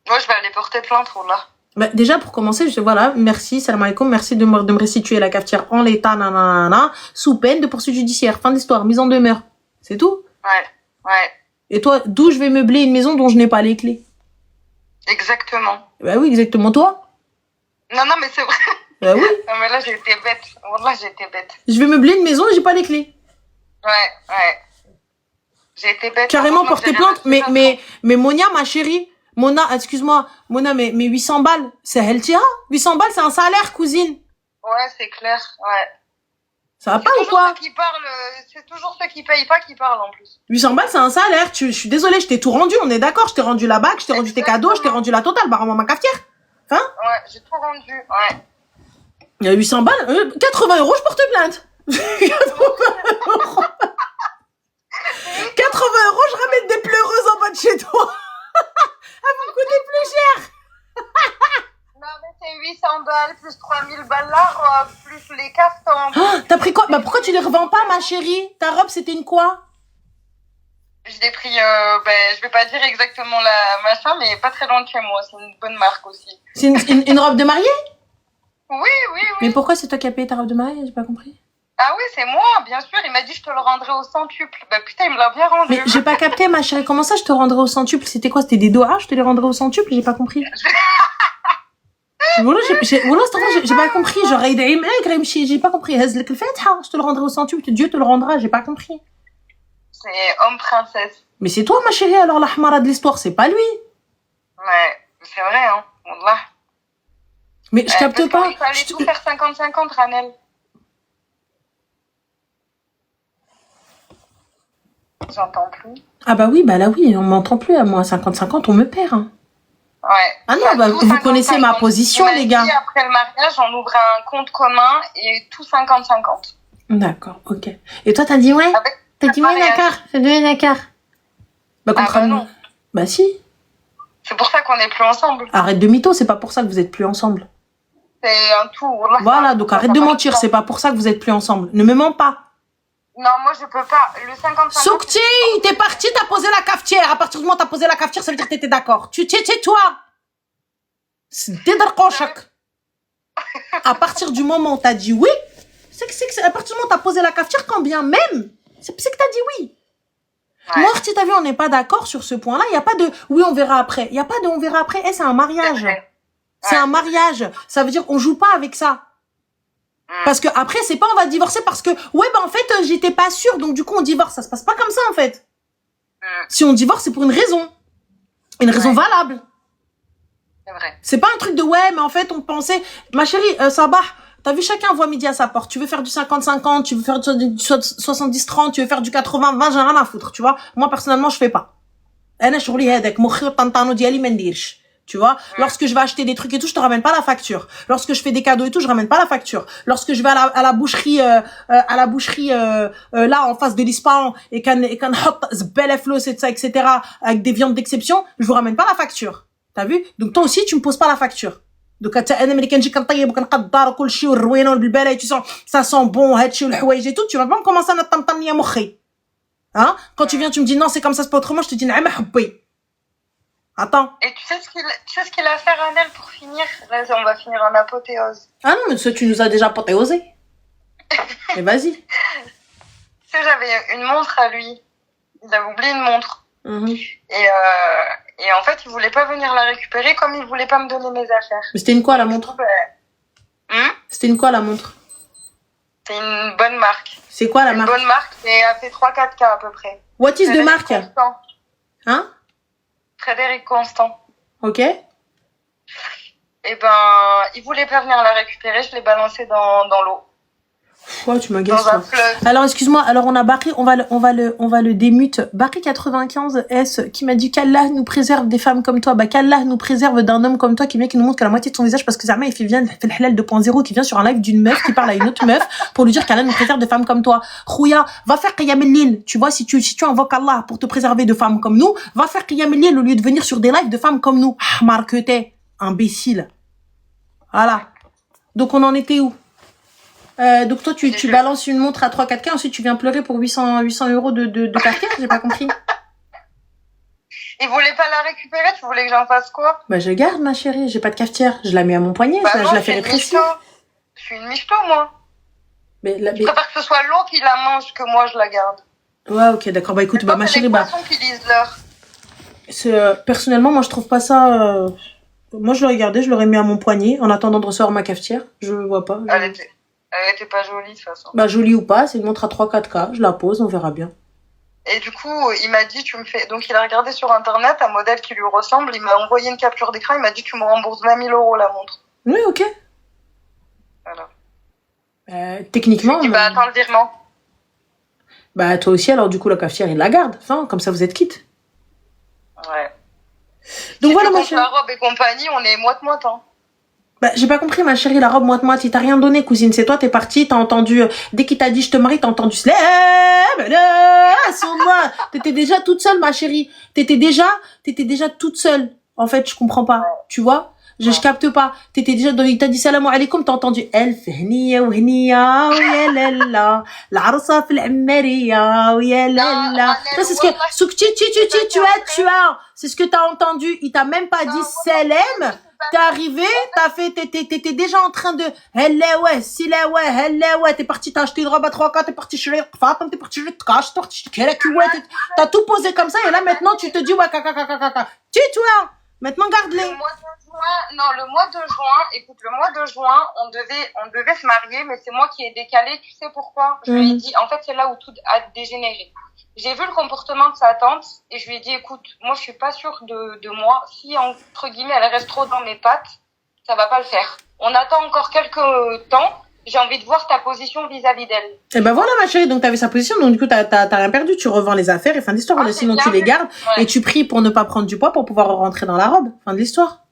Moi, je vais aller porter plainte, là. Bah, déjà, pour commencer, voilà, merci, salam alaikum, merci de me restituer la cafetière en l'état, nanana, sous peine de poursuite judiciaire. Fin de l'histoire, mise en demeure. C'est tout? Ouais. Et toi, d'où je vais meubler une maison dont je n'ai pas les clés? Exactement. Bah oui, exactement, toi? Non, mais c'est vrai. Bah oui. Non, mais là, j'ai été bête. Wallah, j'ai été bête. Je vais meubler une maison et j'ai pas les clés. Ouais. J'ai été bête. Carrément porter plainte, mais Monia, ma chérie, Mona, excuse-moi, Mona, mais 800 balles, c'est Heltia? 800 balles, c'est un salaire, cousine. Ouais, c'est clair, ouais. Ça va pas ou quoi? C'est toujours ceux qui payent pas qui parlent, en plus. 800 balles, c'est un salaire. Je suis désolée, je t'ai tout rendu, on est d'accord. Je t'ai rendu la bague, je t'ai rendu tes cadeaux, je t'ai rendu la totale. Bah, rends-moi ma cafetière. Hein? Ouais, j'ai tout rendu, ouais. Il y a 800 balles, 80 euros, je porte plainte. 80 euros, je ramène des pleureuses en bas de chez toi. Elles vont me coûter plus cher. Non, mais c'est 800 balles, plus 3000 balles la robe, plus les castans. Oh, t'as pris quoi? Bah, pourquoi tu les revends pas, ma chérie? Ta robe, c'était une quoi? Je l'ai pris, je vais pas dire exactement la machin, mais pas très loin de chez moi. C'est une bonne marque aussi. C'est une robe de mariée? Oui. Mais pourquoi c'est toi qui as payé ta robe de mariée? J'ai pas compris. Ah oui, c'est moi, bien sûr. Il m'a dit je te le rendrai au centuple. Bah putain, il me l'a bien rendu. Mais j'ai pas capté, ma chérie. Comment ça, je te rendrai au centuple? C'était quoi? C'était des doigts? Je te les rendrai au centuple? J'ai pas compris. Voilà, j'ai pas compris. Genre, j'ai pas compris. Je te le rendrai au centuple. Dieu te le rendra. J'ai pas compris. C'est homme princesse. Mais c'est toi, ma chérie. Alors, la Hmara de l'histoire, c'est pas lui. Ouais, c'est vrai, hein. Wallah. Mais je capte pas. Il fallait tout faire 50-50, Ranel. J'entends plus. Ah bah oui, bah là oui, on m'entend plus à moi. 50-50, on me perd. Hein. Ouais. Ah non, bah, vous connaissez ma position, les gars. Après le mariage, on ouvre un compte commun et tout 50-50. D'accord, ok. Et toi, t'as dit ouais? T'as dit ouais, d'accord. T'as dit ouais, d'accord. Bah, non. Bah si. C'est pour ça qu'on est plus ensemble. Arrête de mytho, c'est pas pour ça que vous êtes plus ensemble. C'est un tout. Voilà, donc arrête de mentir, c'est pas pour ça que vous êtes plus ensemble. Ne me mens pas. Non, moi je peux pas. Le 50-50. Soukti, t'es parti, t'as posé la cafetière. À partir du moment où t'as posé la cafetière, ça veut dire que t'étais d'accord. Tu toi. C'est à partir du moment où t'as dit oui, c'est que à partir du moment où t'as posé la cafetière, quand bien même, c'est que t'as dit oui. Ouais. Moi, si t'as vu, on n'est pas d'accord sur ce point-là. Il y a pas de oui, on verra après. Il y a pas de on verra après. C'est un mariage. C'est un mariage. Ça veut dire on joue pas avec ça. Parce que après, c'est pas on va divorcer parce que ouais, bah en fait, j'étais pas sûre, donc du coup on divorce. Ça se passe pas comme ça en fait. Si on divorce, c'est pour une raison. Une raison valable. C'est vrai. C'est pas un truc de ouais, mais en fait, on pensait. Ma chérie, Sabah, T'as vu, chacun voit midi à sa porte. Tu veux faire du 50-50, tu veux faire du 70-30, tu veux faire du 80-20, j'ai rien à foutre, tu vois. Moi, personnellement, je fais pas. Tu vois, lorsque je vais acheter des trucs et tout, je te ramène pas la facture. Lorsque je fais des cadeaux et tout, je ramène pas la facture. Lorsque je vais à la boucherie, là, en face de l'Ispan, et qu'on hot belle flow, c'est ça, etc., avec des viandes d'exception, je vous ramène pas la facture. T'as vu? Donc, toi aussi, tu me poses pas la facture. Donc, tu sens, ça sent bon, et tout, tu vas pas me commencer à t'amtamni à mourir. Hein? Quand tu viens, tu me dis non, c'est comme ça, c'est pas autrement, je te dis, attends. Et tu sais ce qu'il a fait, Ranel, pour finir? Là, on va finir en apothéose. Ah non, mais ça, tu nous as déjà apothéosé. Mais vas-y. Tu sais, j'avais une montre à lui. Il avait oublié une montre. Et en fait, il voulait pas venir la récupérer comme il voulait pas me donner mes affaires. Mais c'était une quoi, la montre? C'était une quoi, la montre? C'est une bonne marque. C'est quoi, la marque? Une bonne marque, et elle fait 3-4K à peu près. What is de marque? Constant. Hein? Frédéric Constant. Ok. Et il voulait pas venir la récupérer, je l'ai balancé dans l'eau. Ouais, tu m'agaces, toi. Alors, excuse-moi, alors on a Barry, on va le démute. Barry 95S, qui m'a dit qu'Allah nous préserve des femmes comme toi. Bah, qu'Allah nous préserve d'un homme comme toi qui vient, qui nous montre que la moitié de son visage, parce que Zama, il fait le halal 2.0, qui vient sur un live d'une meuf, qui parle à une autre meuf, pour lui dire qu'Allah nous préserve de femmes comme toi. Khouya, va faire Qiyam al-Lil. Tu vois, si tu invoques Allah pour te préserver de femmes comme nous, va faire Qiyam al-Lil au lieu de venir sur des lives de femmes comme nous. Ahmar que t'es, imbécile. Voilà. Donc, on en était où? Donc toi tu balances une montre à 3-4K, ensuite tu viens pleurer pour 800 euros de cafetière, j'ai pas compris. Il voulait pas la récupérer, tu voulais que j'en fasse quoi? Bah je garde ma chérie, j'ai pas de cafetière, je la mets à mon poignet, bah non, je la fais rétrécir. Je suis une michto moi. Je préfère que ce soit l'eau qui la mange que moi je la garde. Ouais, ok, d'accord, bah écoute, bah ma chérie, bah... qui lisent l'heure. Personnellement, moi je trouve pas ça... Moi je l'aurais gardé, je l'aurais mis à mon poignet en attendant de recevoir ma cafetière, je vois pas. Elle était pas jolie de toute façon. Bah jolie ou pas, c'est une montre à 3-4K, je la pose, on verra bien. Et du coup, il m'a dit, donc il a regardé sur internet un modèle qui lui ressemble, il m'a envoyé une capture d'écran, il m'a dit tu me rembourses 20 000 euros la montre. Oui, ok. Voilà. Techniquement... bah attends le virement. Bah toi aussi, alors du coup la cafetière il la garde, enfin comme ça vous êtes quitte. Ouais. Donc si voilà ma chérie. La robe et compagnie, on est moite-moite, hein. Bah, j'ai pas compris, ma chérie, la robe moite-moite, il t'a rien donné, cousine. C'est toi, t'es partie, t'as entendu, dès qu'il t'a dit je te marie, t'as entendu t'étais déjà toute seule, ma chérie. T'étais déjà toute seule. En fait, je comprends pas. Tu vois? Je capte pas. T'étais déjà dans, il t'a dit salam alaikum, t'as entendu Elf hniya ou hniya, ou ya lalla, l'arsa fil ammariya, ou ya lalla. Ça, c'est ce que, tu as. C'est ce que t'as entendu. Il t'a même pas dit salam. T'es arrivé, t'étais déjà en train de, t'es parti, t'as acheté une robe à 3K, t'es parti chez Fatam, t'es parti chez Tkash, t'as tout posé comme ça, et là, maintenant, tu te dis, ouais, tu maintenant, garde-les. Le mois de juin, écoute, le mois de juin, on devait se marier, mais c'est moi qui ai décalé, tu sais pourquoi? Je lui ai dit, en fait, c'est là où tout a dégénéré. J'ai vu le comportement de sa tante et je lui ai dit, écoute, moi je suis pas sûre de moi. Si, entre guillemets, elle reste trop dans mes pattes, ça va pas le faire. On attend encore quelques temps. J'ai envie de voir ta position vis-à-vis d'elle. Et ben voilà, ma chérie, donc t'avais sa position, donc du coup t'as rien perdu, tu revends les affaires et fin d'histoire. Sinon tu les gardes et tu pries pour ne pas prendre du poids pour pouvoir rentrer dans la robe. Fin de l'histoire.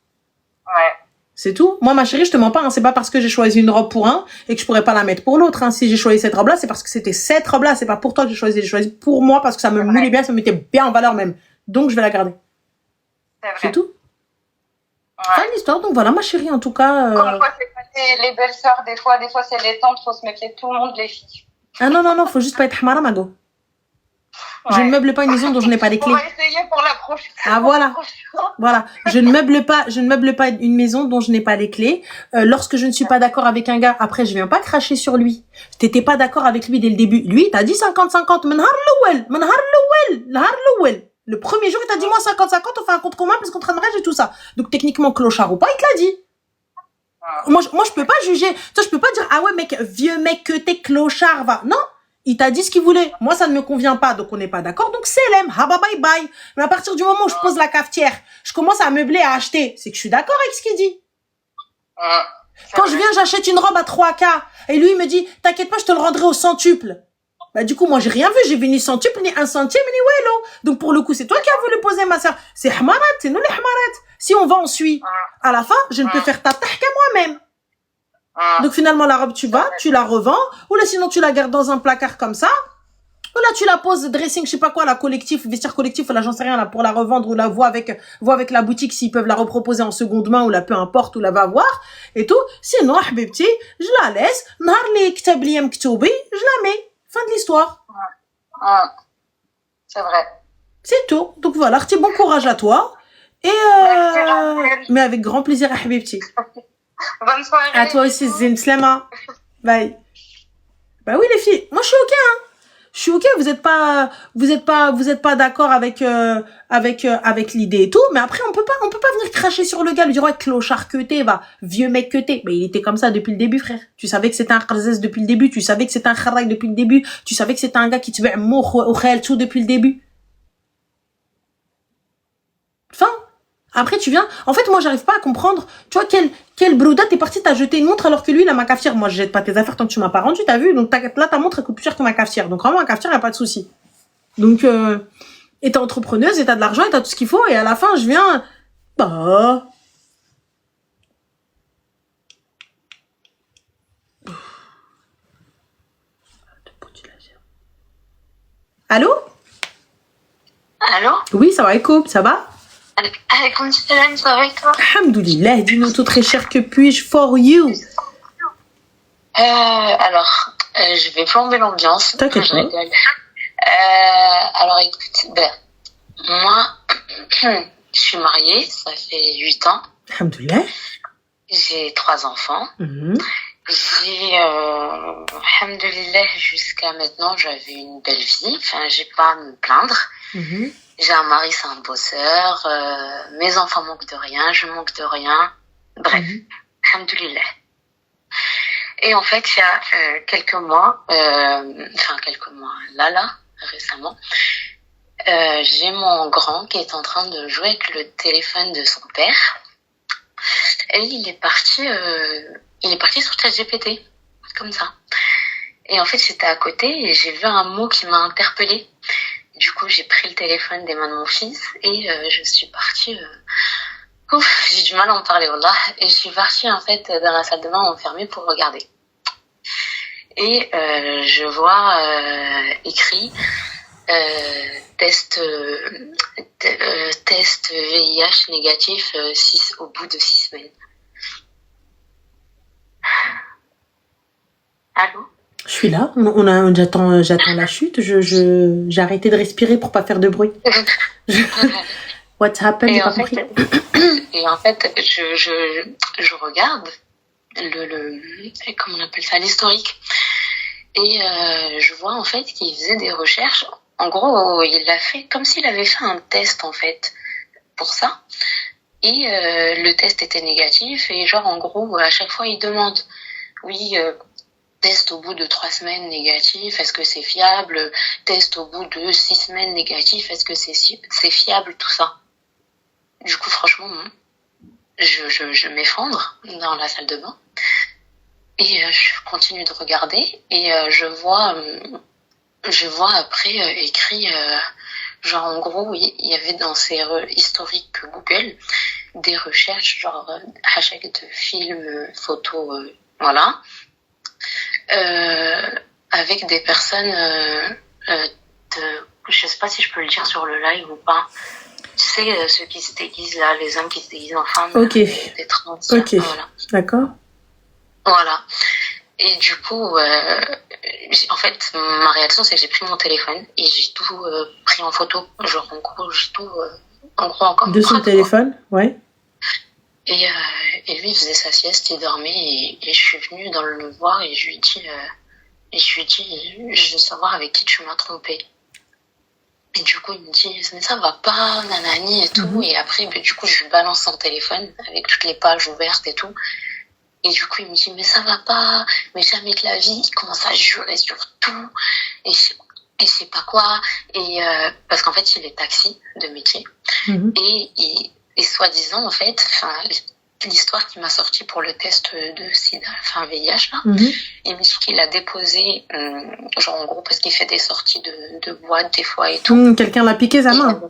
Ouais. C'est tout. Moi, ma chérie, je te mens pas, hein. C'est pas parce que j'ai choisi une robe pour un et que je pourrais pas la mettre pour l'autre, hein. Si j'ai choisi cette robe-là, c'est parce que c'était cette robe-là. C'est pas pour toi que j'ai choisi pour moi parce que ça me moulait bien, ça me mettait bien en valeur même. Donc, je vais la garder. C'est tout. Ouais. Fin de l'histoire. Donc voilà, ma chérie, en tout cas. Comme quoi, c'est pas les belles-sœurs, des fois c'est les tantes, faut se méfier de tout le monde, les filles. Ah non, faut juste pas être hamara, Mago. Ouais. Je ne meuble pas une maison dont je n'ai pas les clés. On va essayer pour la prochaine. Ah voilà. Voilà. Je ne meuble pas une maison dont je n'ai pas les clés. Lorsque je ne suis pas d'accord avec un gars, après, je viens pas cracher sur lui. T'étais pas d'accord avec lui dès le début. Lui, t'as dit 50-50. Le premier jour, il t'a dit, moi, 50-50, on fait un compte commun, plus contrat de mariage et tout ça. Donc, techniquement, clochard ou pas, il te l'a dit. Moi, je peux pas juger. Toi, je peux pas dire, ah ouais, mec, vieux mec, que t'es clochard, va. Non. Il t'a dit ce qu'il voulait. Moi, ça ne me convient pas, donc on n'est pas d'accord. Donc, c'est l'aime. Haba bye bye. Mais à partir du moment où je pose la cafetière, je commence à meubler, à acheter, c'est que je suis d'accord avec ce qu'il dit. Quand je viens, j'achète une robe à 3K. Et lui, il me dit, t'inquiète pas, je te le rendrai au centuple. Bah, du coup, moi, j'ai rien vu. J'ai vu ni centuple, ni un centime, ni wello. Donc, pour le coup, c'est toi qui as voulu poser ma sœur. C'est hamarat, c'est nous les hamarat. Si on va, on suit. À la fin, je ne peux faire ta tah qu'à moi-même. Donc, finalement, la robe, tu vas, tu la revends. Ou là, sinon, tu la gardes dans un placard comme ça. Ou là, tu la poses dressing, je sais pas quoi, la collectif, vestiaire collectif, ou là, j'en sais rien, là, pour la revendre, ou la vois avec la boutique s'ils peuvent la reproposer en seconde main, ou la peu importe, ou la va voir, et tout. Sinon, habibti, je la laisse, nahar li ktab li mktoubi, je la mets. Fin de l'histoire. C'est vrai. C'est tout. Donc voilà, Arti, bon courage à toi. Et, mais avec grand plaisir, habibti. Bonne soirée. À toi aussi, Zin, slama. Bye. Bah oui, les filles, moi, je suis ok, hein. Je suis ok, vous êtes pas d'accord avec l'idée et tout, mais après on peut pas venir cracher sur le gars, lui dire ouais clochard que t'es, va vieux mec que t'es. Mais il était comme ça depuis le début, frère. Tu savais que c'était un kharzès depuis le début, tu savais que c'était un kharak depuis le début, tu savais que c'était un gars qui tuait mort au khel tout depuis le début. Fin. Après tu viens, en fait moi j'arrive pas à comprendre, tu vois quel brouda t'es parti t'as jeté une montre alors que lui il a ma cafetière. Moi je jette pas tes affaires tant que tu m'as pas rendu, t'as vu, donc là ta montre elle coûte plus cher que ma cafetière, donc vraiment ma cafetière y a pas de souci. Donc et t'es entrepreneuse et t'as de l'argent et t'as tout ce qu'il faut et à la fin je viens bah allô oui ça va écoute ça va. Alaykoum salam, ça va et toi? Alhamdoulilah, dis-nous tout très cher que puis-je for you. Alors, je vais plomber l'ambiance. T'inquiète pas. Alors écoute, moi, je suis mariée, ça fait 8 ans. Alhamdoulilah. J'ai 3 enfants. J'ai, alhamdoulilah, jusqu'à maintenant, j'avais une belle vie. Enfin, j'ai pas à me plaindre. J'ai un mari, c'est un bosseur. Mes enfants manquent de rien, je manque de rien. Bref, alhamdoulilah. Et en fait, il y a quelques mois, récemment, j'ai mon grand qui est en train de jouer avec le téléphone de son père. Et il est parti sur ChatGPT, comme ça. Et en fait, j'étais à côté et j'ai vu un mot qui m'a interpellée. Du coup, j'ai pris le téléphone des mains de mon fils et je suis partie... j'ai du mal à en parler, wallah. Et je suis partie, en fait, dans la salle de bain enfermée pour regarder. Et je vois écrit test VIH négatif au bout de 6 semaines. Allô? Je suis là, j'attends la chute, j'ai arrêté de respirer pour pas faire de bruit. What's happened? Et en fait, je regarde comment on appelle ça, l'historique. Et je vois en fait qu'il faisait des recherches. En gros, il l'a fait comme s'il avait fait un test en fait pour ça. Et le test était négatif. Et genre en gros, à chaque fois, il demande, oui, test au bout de 3 semaines négatif, est-ce que c'est fiable? Test au bout de 6 semaines négatif, est-ce que c'est fiable? Tout ça. Du coup, franchement, je m'effondre dans la salle de bain. Et je continue de regarder et je vois après écrit genre en gros il y avait dans ces historiques Google des recherches genre hashtag de films, photos, voilà, avec des personnes je sais pas si je peux le dire sur le live ou pas. Tu sais ceux qui se déguisent là, les hommes qui se déguisent en femmes, des trans. Ok. Voilà. D'accord. Voilà. Et du coup, en fait, ma réaction, c'est que j'ai pris mon téléphone et j'ai tout pris en photo. Genre, en gros, j'ai tout, encore. De son téléphone, ouais. Et lui, il faisait sa sieste, il dormait et je suis venue dans le voir et je lui ai dit, je veux savoir avec qui tu m'as trompé. Et du coup, il me dit, mais ça va pas, nanani et tout. Et après, du coup, je lui balance son téléphone avec toutes les pages ouvertes et tout. Et du coup, il me dit, mais ça va pas, mais jamais que la vie, il commence à jurer sur tout, et je sais pas quoi, et parce qu'en fait, il est taxi de métier, et soi-disant, en fait, l'histoire qui m'a sorti pour le test de sida, enfin VIH là. Il me dit qu'il a déposé, genre en gros parce qu'il fait des sorties de boîte des fois et tout. Quelqu'un l'a piqué Zama.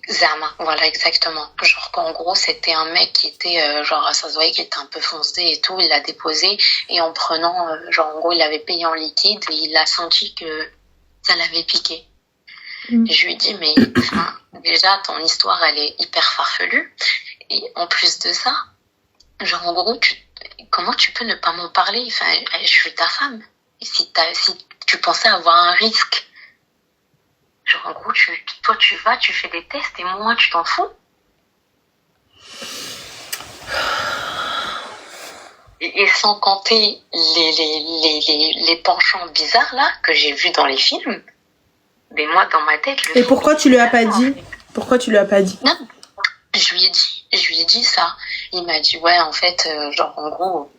Zama, voilà exactement. Genre qu'en gros c'était un mec qui était genre ça se voyait qu'il était un peu foncé et tout. Il l'a déposé et en prenant genre en gros il l'avait payé en liquide et il a senti que ça l'avait piqué. Et je lui ai dit mais déjà ton histoire elle est hyper farfelue. Et en plus de ça, genre en gros, comment tu peux ne pas m'en parler? Enfin, je suis ta femme. Et si tu pensais avoir un risque, genre en gros, toi tu vas, tu fais des tests et moi tu t'en fous. Et sans compter les penchants bizarres là que j'ai vus dans les films, mais moi dans ma tête. Et pourquoi tu lui as pas dit? Pourquoi tu lui as pas dit? Non. Je lui ai dit ça. Il m'a dit ouais en fait genre en gros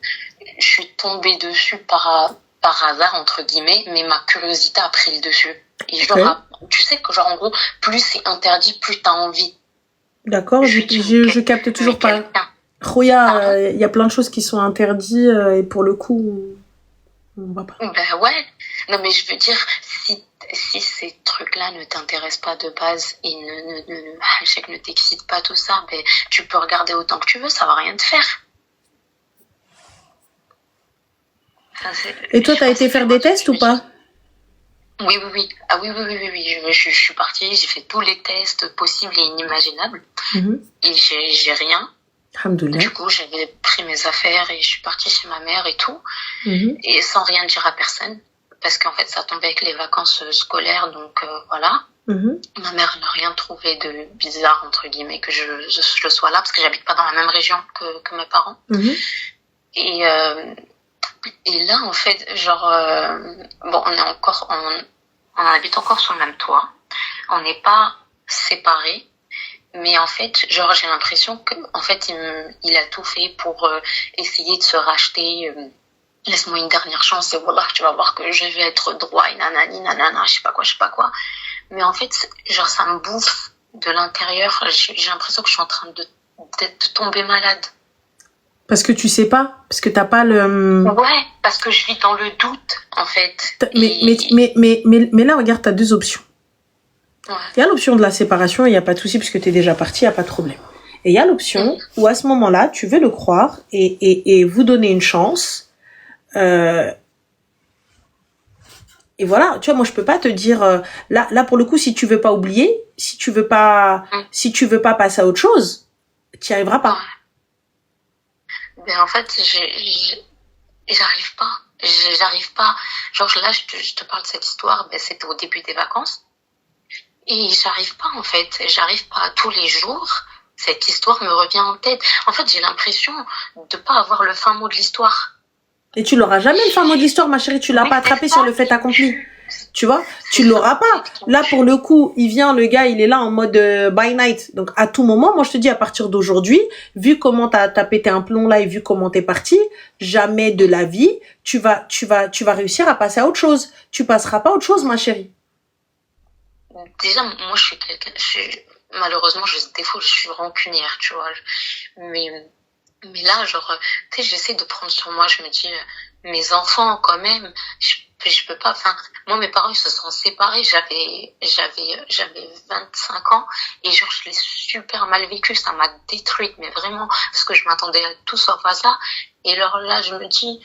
je suis tombée dessus par hasard entre guillemets mais ma curiosité a pris le dessus. Et genre tu sais que genre en gros plus c'est interdit plus t'as envie. D'accord, je capte toujours pas. Roya, il y a plein de choses qui sont interdites et pour le coup on va pas. Ben ouais. Non mais je veux dire si ces trucs-là ne t'intéressent pas de base et ne t'excitent pas tout ça, ben, tu peux regarder autant que tu veux, ça va rien te faire. Enfin, et toi, t'as été faire des tests ou pas? Oui. Ah oui. Je suis partie, j'ai fait tous les tests possibles et inimaginables. Et j'ai rien. Alhamdoulilah. Du coup, j'avais pris mes affaires et je suis partie chez ma mère et tout. Et sans rien dire à personne. Parce qu'en fait, ça tombait avec les vacances scolaires, donc voilà. Ma mère n'a rien trouvé de bizarre, entre guillemets, que je sois là, parce que j'habite pas dans la même région que mes parents. Et là, en fait, genre, bon, on habite encore sur le même toit. On n'est pas séparés. Mais en fait, genre, j'ai l'impression que, en fait, il a tout fait pour essayer de se racheter. Laisse-moi une dernière chance et voilà, tu vas voir que je vais être droit et nanani, nanana, je sais pas quoi. Mais en fait, genre, ça me bouffe de l'intérieur. J'ai l'impression que je suis en train de tomber malade. Parce que tu sais pas? Parce que t'as pas le... Ouais, parce que je vis dans le doute, en fait. Mais là, regarde, t'as deux options. Ouais. Il y a l'option de la séparation, il n'y a pas de souci, puisque t'es déjà parti, il n'y a pas de problème. Et il y a l'option où, à ce moment-là, tu veux le croire et vous donner une chance. Et voilà, tu vois, moi je peux pas te dire là pour le coup, si tu veux pas oublier, si tu veux pas passer à autre chose, tu n'y arriveras pas. Mais en fait, j'arrive pas. Genre là, je te parle de cette histoire, ben c'était au début des vacances. Et j'arrive pas en fait, tous les jours. Cette histoire me revient en tête. En fait, j'ai l'impression de pas avoir le fin mot de l'histoire. Et tu l'auras jamais, le fin mot de l'histoire, ma chérie. Tu l'as pas attrapé sur le fait accompli. Tu vois, tu l'auras pas. Là, pour le coup, le gars, il est là en mode by night. Donc, à tout moment, moi, je te dis, à partir d'aujourd'hui, vu comment t'as pété un plomb là et vu comment t'es parti, jamais de la vie, tu vas réussir à passer à autre chose. Tu passeras pas à autre chose, ma chérie. Déjà, moi, malheureusement, j'ai ce défaut, je suis rancunière, tu vois. Mais là, genre, tu sais, j'essaie de prendre sur moi, je me dis, mes enfants, quand même, je peux pas, enfin, moi, mes parents, ils se sont séparés, j'avais 25 ans, et genre, je l'ai super mal vécu, ça m'a détruite, mais vraiment, parce que je m'attendais à tout sauf à ça, et alors là, je me dis,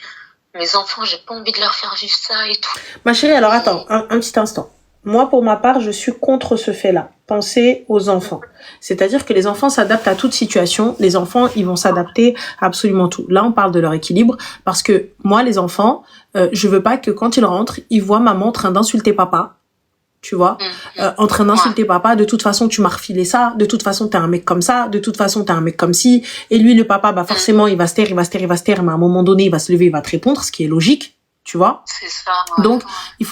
mes enfants, j'ai pas envie de leur faire vivre ça et tout. Ma chérie, alors attends, un petit instant. Moi, pour ma part, je suis contre ce fait-là. Pensez aux enfants. C'est-à-dire que les enfants s'adaptent à toute situation. Les enfants, ils vont s'adapter à absolument tout. Là, on parle de leur équilibre parce que moi, les enfants, je veux pas que quand ils rentrent, ils voient maman en train d'insulter papa. Tu vois, en train d'insulter papa. De toute façon, tu m'as refilé ça. De toute façon, t'es un mec comme ça. De toute façon, t'es un mec comme ci. Et lui, le papa, bah forcément, il va se taire. Mais à un moment donné, il va se lever, il va te répondre, ce qui est logique. Tu vois? C'est ça. Ouais. Donc,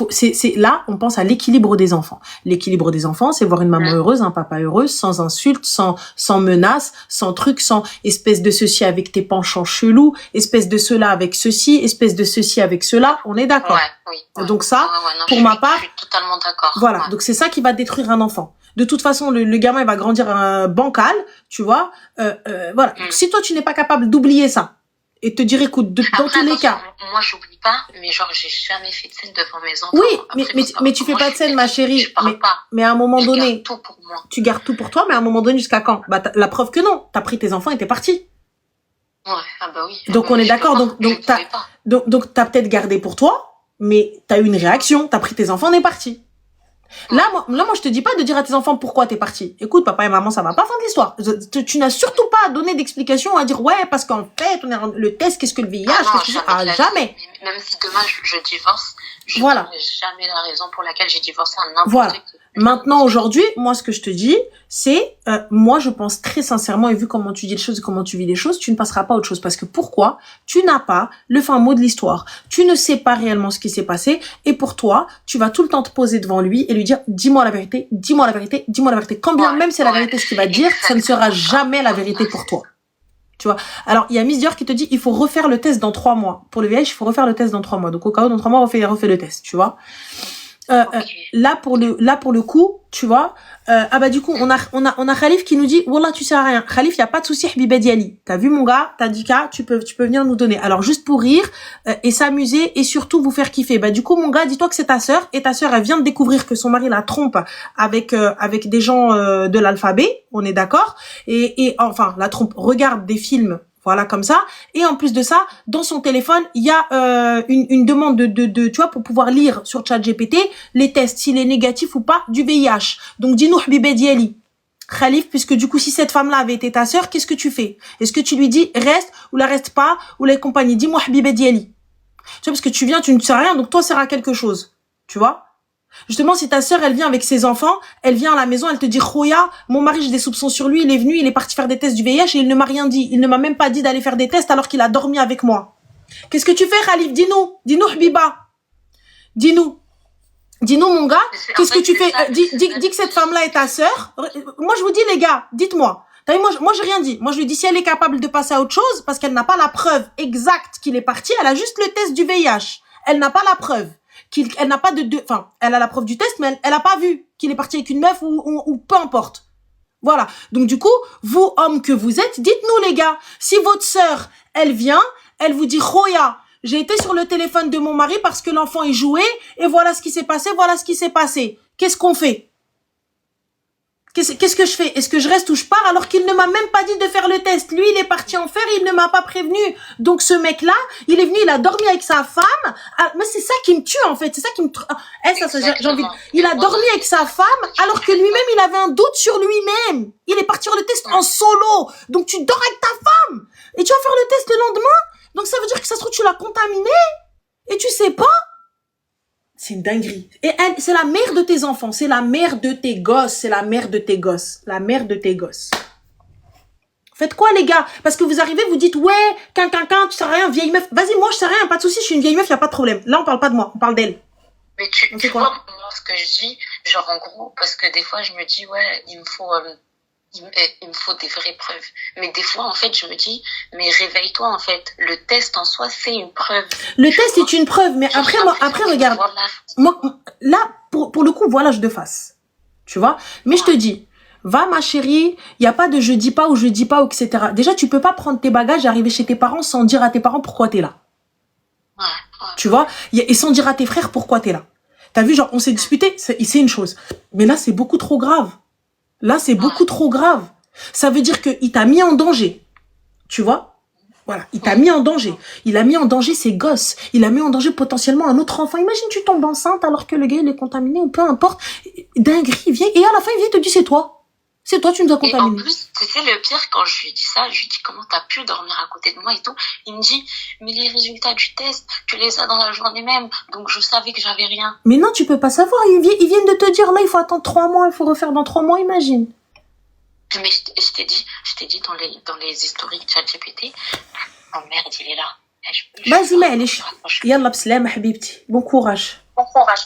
c'est là, on pense à l'équilibre des enfants. L'équilibre des enfants, c'est voir une maman heureuse, un papa heureux, sans insultes, sans menaces, sans trucs, sans espèce de ceci avec tes penchants chelous, espèce de cela avec ceci, espèce de ceci avec cela. On est d'accord? Oui. Donc ça, non, pour ma part, je suis totalement d'accord. Voilà. Donc c'est ça qui va détruire un enfant. De toute façon, le gamin, il va grandir bancal, tu vois. Voilà. Si toi, tu n'es pas capable d'oublier ça, et te dire, écoute, dans tous les cas. Moi, j'oublie pas, mais genre, j'ai jamais fait de scène devant mes enfants. Oui, après, mais tu fais pas de scène, ma chérie. Je parle pas. Mais à un moment donné. Je garde tout pour moi. Tu gardes tout pour toi, mais à un moment donné, jusqu'à quand? Bah, la preuve que non. T'as pris tes enfants et t'es parti. Ouais, ah bah oui. Donc, on est d'accord. Donc, t'as peut-être gardé pour toi, mais t'as eu une réaction. T'as pris tes enfants, on est parti. Là, moi, je te dis pas de dire à tes enfants pourquoi t'es parti. Écoute, papa et maman, ça va pas fin de l'histoire. Tu n'as surtout pas à donner d'explication, à dire, ouais, parce qu'en fait, le test, qu'est-ce que le VIH, jamais. Même si demain, je divorce, je n'aurai jamais la raison pour laquelle j'ai divorcé à n'importe voilà. qui. Maintenant, aujourd'hui, moi, ce que je te dis, c'est, moi, je pense très sincèrement, et vu comment tu dis les choses et comment tu vis les choses, tu ne passeras pas à autre chose. Parce que pourquoi? Tu n'as pas le fin mot de l'histoire. Tu ne sais pas réellement ce qui s'est passé. Et pour toi, tu vas tout le temps te poser devant lui et lui dire, dis-moi la vérité, dis-moi la vérité, dis-moi la vérité. Quand bien même c'est la vérité ce qu'il va te dire, ça ne sera jamais la vérité pour toi. Tu vois. Alors, il y a Miss Dior qui te dit, il faut refaire le test dans 3 mois. Pour le VIH, il faut refaire le test dans 3 mois. Donc, au cas où, dans 3 mois, refais le test, tu vois. Là pour le coup, tu vois, du coup, on a Khalif qui nous dit, wallah, tu sais à rien. Khalif, y a pas de souci, Habiba Diali. T'as vu, mon gars, t'as dit qu'à, tu peux venir nous donner. Alors, juste pour rire, et s'amuser, et surtout vous faire kiffer. Du coup, mon gars, dis-toi que c'est ta sœur, et ta sœur, elle vient de découvrir que son mari la trompe avec des gens, de l'alphabet. On est d'accord? Et enfin, la trompe, regarde des films. Voilà, comme ça. Et en plus de ça, dans son téléphone, il y a une demande de tu vois, pour pouvoir lire sur ChatGPT les tests, s'il est négatif ou pas du VIH. Donc, dis-nous, Habiba Diali, Khalif, puisque du coup, si cette femme-là avait été ta sœur, qu'est-ce que tu fais? Est-ce que tu lui dis reste ou la reste pas ou la compagnie? Dis-moi, Habiba Diali. Tu vois, parce que tu viens, tu ne sais rien, donc toi, sert à quelque chose. Tu vois? Justement, si ta sœur, elle vient avec ses enfants, elle vient à la maison, elle te dit, Khoya, mon mari, j'ai des soupçons sur lui, il est venu, il est parti faire des tests du VIH et il ne m'a rien dit. Il ne m'a même pas dit d'aller faire des tests alors qu'il a dormi avec moi. Qu'est-ce que tu fais, Khalif? Dis-nous, Habiba. Dis-nous, mon gars, qu'est-ce que tu fais? Dis que cette femme-là est ta sœur. Moi, je vous dis, les gars, dites-moi. Moi, j'ai rien dit. Moi, je lui dis, si elle est capable de passer à autre chose, parce qu'elle n'a pas la preuve exacte qu'il est parti, elle a juste le test du VIH. Elle n'a pas la preuve. Elle n'a pas enfin, elle a la preuve du test, mais elle a pas vu qu'il est parti avec une meuf ou peu importe. Voilà. Donc, du coup, vous, hommes que vous êtes, dites-nous, les gars, si votre sœur, elle vient, elle vous dit, Khoya, j'ai été sur le téléphone de mon mari parce que l'enfant est joué et voilà ce qui s'est passé, voilà ce qui s'est passé. Qu'est-ce qu'on fait? Qu'est-ce que je fais? Est-ce que je reste ou je pars alors qu'il ne m'a même pas dit de faire le test? Lui, il est parti en faire, il ne m'a pas prévenu. Donc, ce mec-là, il est venu, il a dormi avec sa femme. Ah, mais c'est ça qui me tue, en fait. C'est ça qui me... j'ai envie de... Il a dormi avec sa femme alors que lui-même, il avait un doute sur lui-même. Il est parti faire le test en solo. Donc, tu dors avec ta femme et tu vas faire le test le lendemain. Donc, ça veut dire que ça se trouve, tu l'as contaminé et tu sais pas. C'est une dinguerie. Et elle, c'est la mère de tes enfants. C'est la mère de tes gosses. C'est la mère de tes gosses. La mère de tes gosses. Faites quoi, les gars? Parce que vous arrivez, vous dites, ouais, tu sais rien, vieille meuf. Vas-y, moi, je sais rien, pas de souci, je suis une vieille meuf, y a pas de problème. Là, on parle pas de moi, on parle d'elle. Mais tu vois, moi, ce que je dis, genre, en gros, parce que des fois, je me dis, ouais, il me faut des vraies preuves. Mais des fois, en fait, je me dis, mais réveille-toi, en fait. Le test en soi, c'est une preuve. Le test est une preuve, mais après, regarde. Moi, là, pour le coup, voilà, je de face. Tu vois? Mais je te dis, va, ma chérie, il y a pas de je dis pas ou je dis pas, ou etc. Déjà, tu peux pas prendre tes bagages et arriver chez tes parents sans dire à tes parents pourquoi t'es là. Ouais. Tu vois? Et sans dire à tes frères pourquoi t'es là. T'as vu, genre, on s'est disputé, c'est une chose. Mais là, c'est beaucoup trop grave. Là, c'est beaucoup trop grave. Ça veut dire qu'il t'a mis en danger. Tu vois? Voilà, il t'a mis en danger. Il a mis en danger ses gosses. Il a mis en danger potentiellement un autre enfant. Imagine, tu tombes enceinte alors que le gars, il est contaminé ou peu importe. Dinguerie, il vient. Et à la fin, il vient et te dit, c'est toi. C'est toi, tu nous as contaminé. Et en plus, c'est le pire, quand je lui dis ça, je lui dis, comment t'as pu dormir à côté de moi et tout. Il me dit, mais les résultats du test, tu les as dans la journée même. Donc, je savais que j'avais rien. Mais non, tu peux pas savoir. Ils viennent de te dire, là, il faut attendre 3 mois, il faut refaire dans 3 mois, imagine. Mais je t'ai dit dans les historiques ChatGPT, oh merde, il est là. Vas-y, معليش. يلا بسلامة حبيبتي. Bon courage. Bon courage.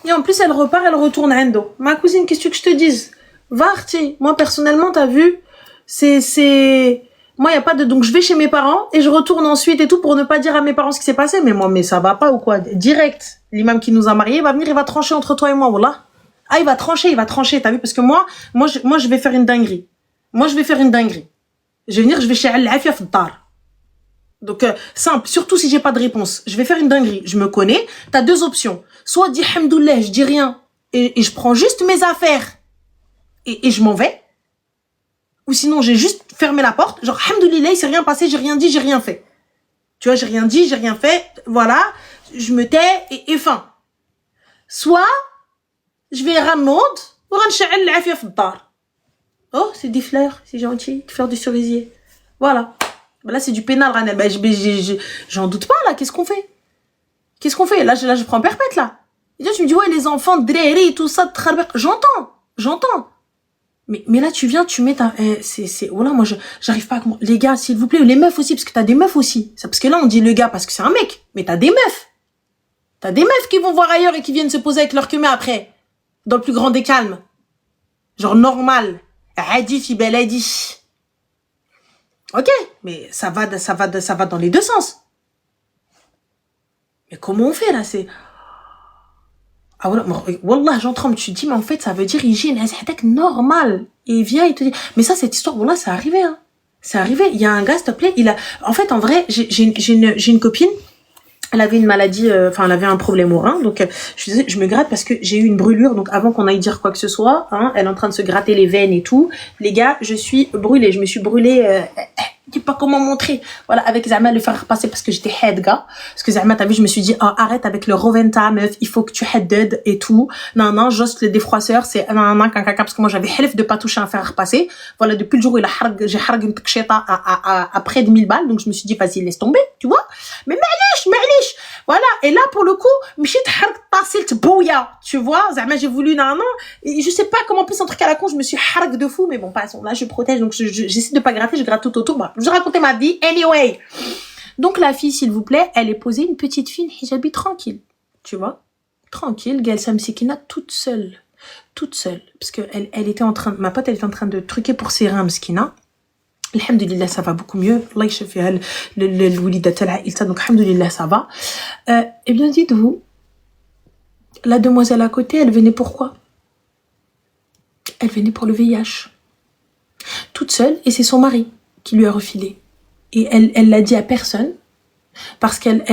Et en plus, elle repart, elle retourne Endo. Ma cousine, qu'est-ce que je te dise? Va, Arti. Moi, personnellement, t'as vu, c'est, Moi, il n'y a pas de... Donc, je vais chez mes parents et je retourne ensuite et tout pour ne pas dire à mes parents ce qui s'est passé. Mais moi, mais ça va pas ou quoi? Direct. L'imam qui nous a mariés va venir, il va trancher entre toi et moi, voilà. Ah, il va trancher, t'as vu? Parce que moi, je vais faire une dinguerie. Je vais venir, je vais chez Al-Afia Fdar. Donc, simple. Surtout si j'ai pas de réponse. Je vais faire une dinguerie. Je me connais. T'as deux options. Soit dis Hamdoullah, je dis rien. Et je prends juste mes affaires. Et je m'en vais. Ou sinon, j'ai juste fermé la porte. Genre, Hamdoulillah, il s'est rien passé, j'ai rien dit, j'ai rien fait. Tu vois, j'ai rien dit, j'ai rien fait. Voilà. Je me tais et fin. Soit, je vais ramener oh, c'est des fleurs, c'est gentil. Des fleurs de cerisier. Voilà. Là, c'est du pénal, Ranel. Ben, j'en doute pas, là. Qu'est-ce qu'on fait? Là, je prends perpète, là. Et là, tu me dis, ouais, les enfants, dreri, tout ça, j'entends. Mais là, tu viens, tu mets ta... voilà, moi, j'arrive pas à... Les gars, s'il vous plaît, les meufs aussi, parce que t'as des meufs aussi. Parce que là, on dit le gars parce que c'est un mec. Mais t'as des meufs. T'as des meufs qui vont voir ailleurs et qui viennent se poser avec leur queue après. Dans le plus grand des calmes. Genre normal. Adi fi beladi. Ok, mais ça va dans les deux sens. Mais comment on fait là? C'est... Ah voilà, wallah, j'entends, tu te dis, mais en fait, ça veut dire, il gît une normal. Et il vient, il te dit, mais ça, cette histoire, wallah, c'est arrivé, hein. C'est arrivé. Il y a un gars, s'il te plaît, en fait, en vrai, j'ai une copine, elle avait une maladie, elle avait un problème au rein, donc, je me gratte parce que j'ai eu une brûlure, donc avant qu'on aille dire quoi que ce soit, hein, elle est en train de se gratter les veines et tout. Les gars, je suis brûlée, je me suis brûlée, je sais pas comment montrer. Voilà, avec Zama, le faire repasser parce que j'étais head, gars. Parce que Zama, t'as vu, je me suis dit, oh, arrête avec le Roventa, meuf, il faut que tu head dead et tout. Non, juste le défroisseur, c'est parce que moi, j'avais helf de pas toucher un fer repasser. Voilà, depuis le jour où j'ai harg une tcheta à près de 1000 balles. Donc, je me suis dit, vas-y, laisse tomber, tu vois. Mais ma'lish. Voilà. Et là, pour le coup, m'chit harg tassilt bouya. Tu vois, Zama, j'ai voulu, non. Et je sais pas comment, en plus, un truc à la con, je me suis harg de fou. Mais bon, passons. Là, je protège. Donc, j'essaie de pas gratter, je gratte tout autour. Bah, je racontais ma vie, anyway. Donc la fille, s'il vous plaît, elle est posée, une petite fille, hijabi tranquille, tu vois, tranquille, Galsa Msikina, toute seule, parce que ma pote, elle était en train de truquer pour ses reins, Mskina. Alhamdulillah, ça va beaucoup mieux. Allah yashfiha l'oulidat al-aïlta, donc alhamdulillah, ça va. Eh bien, dites-vous, la demoiselle à côté, elle venait pourquoi? Elle venait pour le VIH. Toute seule, et c'est son mari qui lui a refilé. Et elle l'a dit à personne. Parce qu'elle,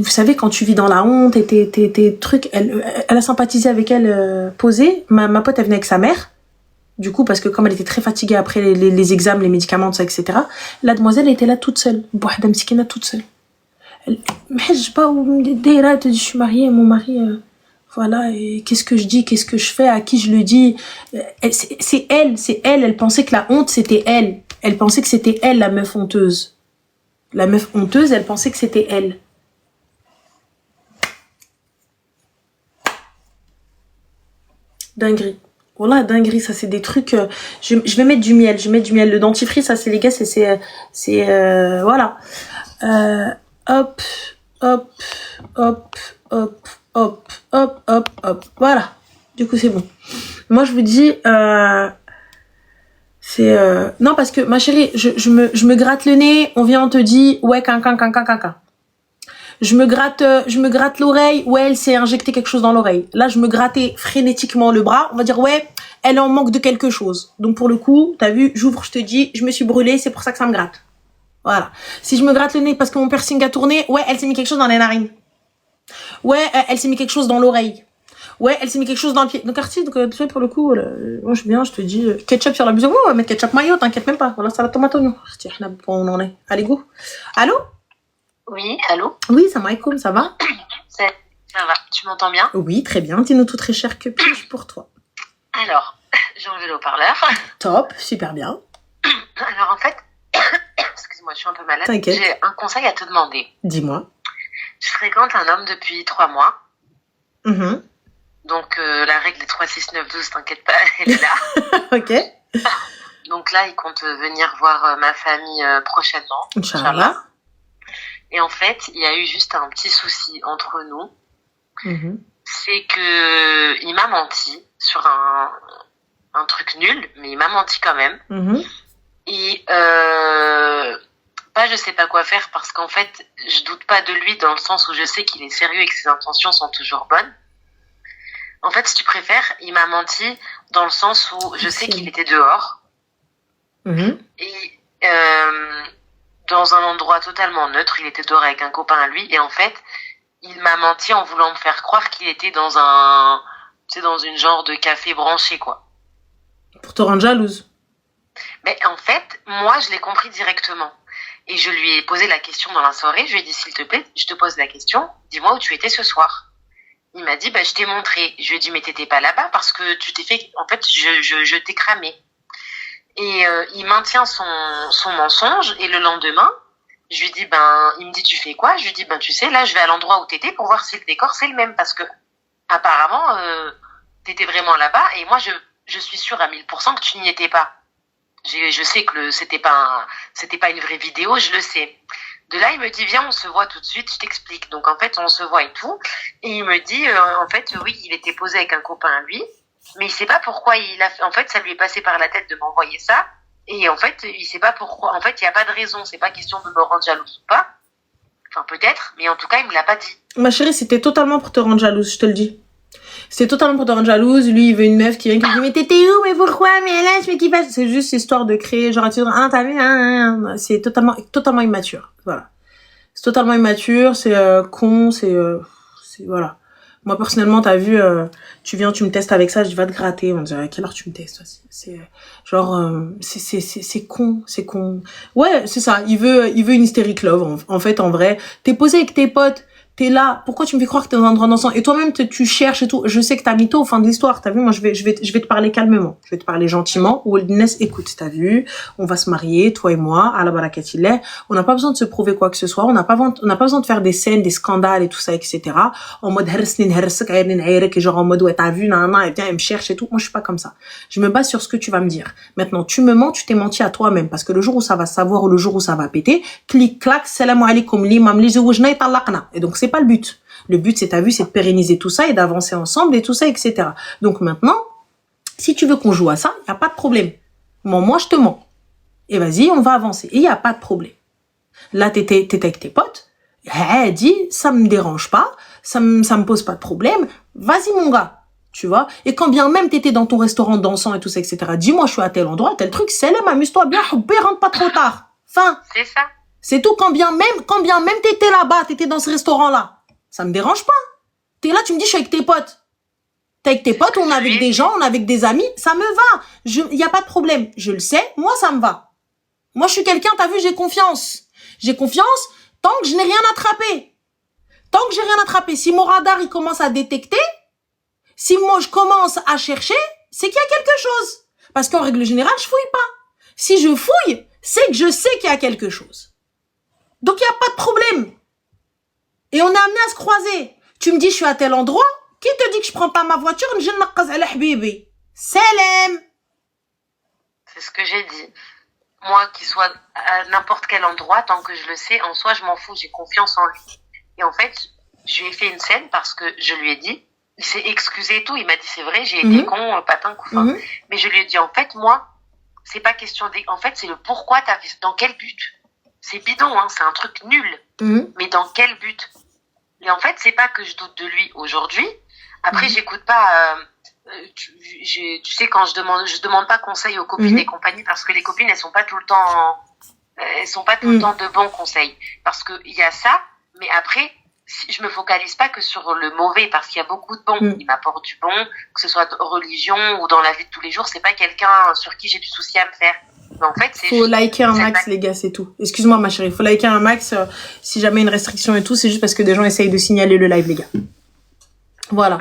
vous savez, quand tu vis dans la honte et tes trucs, elle a sympathisé avec elle, posée. Ma pote, elle venait avec sa mère. Du coup, parce que comme elle était très fatiguée après les examens, les médicaments, tout ça, etc. La demoiselle était là toute seule. Bouhada Msikina toute seule. Mais je sais pas où, Deira, elle te dit, je suis mariée, mon mari, voilà, et qu'est-ce que je dis, qu'est-ce que je fais, à qui je le dis. C'est elle pensait que la honte, c'était elle. Elle pensait que c'était elle, la meuf honteuse. La meuf honteuse, elle pensait que c'était elle. Dinguerie. Voilà, dinguerie, ça c'est des trucs... je vais mettre du miel, Le dentifrice, ça c'est les gars, c'est voilà. Hop. Voilà. Du coup, c'est bon. Moi, je vous dis... non, parce que ma chérie, je me gratte le nez, on vient, on te dit ouais, quinquin. Je me gratte l'oreille, ouais, elle s'est injecté quelque chose dans l'oreille. Là, je me grattais frénétiquement le bras, on va dire ouais, elle en manque de quelque chose. Donc pour le coup, t'as vu, j'ouvre, je te dis, je me suis brûlée, c'est pour ça que ça me gratte. Voilà. Si je me gratte le nez parce que mon piercing a tourné, ouais, elle s'est mis quelque chose dans les narines. Ouais, elle s'est mis quelque chose dans l'oreille. Ouais, elle s'est mis quelque chose dans le pied. Donc, Artie, donc, tu sais, pour le coup, moi, je viens, je te dis, ketchup sur la buse. Ouais, on va mettre ketchup mayo, t'inquiète même pas. Voilà, ça la tomate oignon. Artie, on en est. Allez, go. Allô? Oui, allô? Oui, ça m'aïkoum, ça va? Ça va, tu m'entends bien? Oui, très bien. Dis-nous tout très cher que puis-je pour toi? Alors, j'ai enlevé le haut-parleur. Top, super bien. Alors, en fait, excuse-moi, je suis un peu malade. T'inquiète. J'ai un conseil à te demander. Dis-moi. Je fréquente un homme depuis 3 mois. Mm-hmm. Donc, la règle des 3, 6, 9, 12, t'inquiète pas, elle est là. Ok. Donc là, il compte venir voir ma famille prochainement. Inch'Allah. Et en fait, il y a eu juste un petit souci entre nous. Mm-hmm. C'est que il m'a menti sur un truc nul, mais il m'a menti quand même. Mm-hmm. Et je sais pas quoi faire parce qu'en fait, je doute pas de lui dans le sens où je sais qu'il est sérieux et que ses intentions sont toujours bonnes. En fait, si tu préfères, il m'a menti dans le sens où je sais qu'il était dehors. Et dans un endroit totalement neutre, il était dehors avec un copain à lui. Et en fait, il m'a menti en voulant me faire croire qu'il était dans dans une genre de café branché, quoi. Pour te rendre jalouse. Mais en fait, moi, je l'ai compris directement. Et je lui ai posé la question dans la soirée. Je lui ai dit, s'il te plaît, je te pose la question. Dis-moi où tu étais ce soir. Il m'a dit, je t'ai montré. Je lui ai dit, mais t'étais pas là-bas parce que tu t'es fait... En fait, je t'ai cramé. Et il maintient son mensonge. Et le lendemain, je lui dis, il me dit, tu fais quoi? Je lui dis, tu sais, là, je vais à l'endroit où t'étais pour voir si le décor, c'est le même. Parce que, apparemment, t'étais vraiment là-bas. Et moi, je suis sûre à 1000% que tu n'y étais pas. Je sais que c'était pas une vraie vidéo, je le sais. De là, il me dit, viens, on se voit tout de suite, je t'explique. Donc, en fait, on se voit et tout. Et il me dit, en fait, oui, il était posé avec un copain à lui, mais il sait pas pourquoi en fait, ça lui est passé par la tête de m'envoyer ça. Et en fait, il sait pas pourquoi. En fait, il y a pas de raison. C'est pas question de me rendre jalouse ou pas. Enfin, peut-être, mais en tout cas, il me l'a pas dit. Ma chérie, c'était totalement pour te rendre jalouse, je te le dis. C'est totalement pour te rendre jalouse. Lui, il veut une meuf qui vient, qui dit, mais t'étais où, mais pourquoi, mais là, je fais qui passe. C'est juste histoire de créer, genre, t'as vu, c'est totalement immature. Voilà. C'est totalement immature, c'est con, c'est voilà. Moi, personnellement, t'as vu, tu viens, tu me testes avec ça, je dis, va te gratter. On dirait, à quelle heure tu me testes? C'est con, c'est con. Ouais, c'est ça. Il veut une hystérique love, en fait, en vrai. T'es posé avec tes potes. T'es là, pourquoi tu me fais croire que t'es dans un endroit dansant? Et toi-même, tu cherches et tout. Je sais que t'as mytho au fin de l'histoire, t'as vu? Moi, je vais te parler calmement. Je vais te parler gentiment. Wildness, écoute, t'as vu? On va se marier, toi et moi, à la barakatillah. On n'a pas besoin de se prouver quoi que ce soit. On n'a pas besoin de faire des scènes, des scandales et tout ça, etc. En mode, et genre en mode, ouais, t'as vu, et bien, elle me cherche et tout. Moi, je suis pas comme ça. Je me base sur ce que tu vas me dire. Maintenant, tu me mens, tu t'es menti à toi-même. Parce que le jour où ça va savoir ou le jour où ça va péter, clic, clac, salam alaikum, l'imam, li zawajna et talaqna. Et donc, c'est pas le but. Le but, c'est, t'as vu, c'est de pérenniser tout ça et d'avancer ensemble et tout ça, etc. Donc maintenant, si tu veux qu'on joue à ça, y a pas de problème. Moi, je te mens. Et vas-y, on va avancer. Et y a pas de problème. Là, t'étais avec tes potes. Elle dit, ça me dérange pas, ça me pose pas de problème. Vas-y, mon gars. Tu vois? Et quand bien même t'étais dans ton restaurant dansant et tout ça, etc. Dis-moi, je suis à tel endroit, tel truc, c'est amuse-toi bien, rentre pas trop tard. Fin. C'est ça. C'est tout, quand bien même t'étais là-bas, t'étais dans ce restaurant-là. Ça me dérange pas. T'es là, tu me dis, je suis avec tes potes. T'es avec tes potes, on est avec des gens, on est avec des amis, ça me va. Y a pas de problème. Je le sais, moi, ça me va. Moi, je suis quelqu'un, t'as vu, j'ai confiance. J'ai confiance tant que je n'ai rien attrapé. Tant que j'ai rien attrapé. Si mon radar, il commence à détecter, si moi, je commence à chercher, c'est qu'il y a quelque chose. Parce qu'en règle générale, je fouille pas. Si je fouille, c'est que je sais qu'il y a quelque chose. Donc, il n'y a pas de problème. Et on est amené à se croiser. Tu me dis, je suis à tel endroit. Qui te dit que je prends pas ma voiture? Salam. C'est ce que j'ai dit. Moi, qu'il soit à n'importe quel endroit, tant que je le sais, en soi, je m'en fous, j'ai confiance en lui. Et en fait, je lui ai fait une scène parce que je lui ai dit, il s'est excusé et tout, il m'a dit, c'est vrai, j'ai été con, patin, couffin. Mais je lui ai dit, en fait, moi, c'est pas question en fait, c'est le pourquoi t'as fait, dans quel but? C'est bidon, hein, c'est un truc nul. Mais dans quel but? Et en fait, c'est pas que je doute de lui aujourd'hui. Après, j'écoute pas, tu sais, quand je demande pas conseil aux copines et compagnie parce que les copines, elles sont pas tout le temps de bons conseils. Parce que il y a ça, mais après, je me focalise pas que sur le mauvais parce qu'il y a beaucoup de bons. Il m'apporte du bon, que ce soit en religion ou dans la vie de tous les jours. C'est pas quelqu'un sur qui j'ai du souci à me faire. Mais en fait, c'est faut liker un max, les gars, c'est tout. Excuse-moi, ma chérie. Faut liker un max, si jamais une restriction et tout, c'est juste parce que des gens essayent de signaler le live, les gars. Voilà.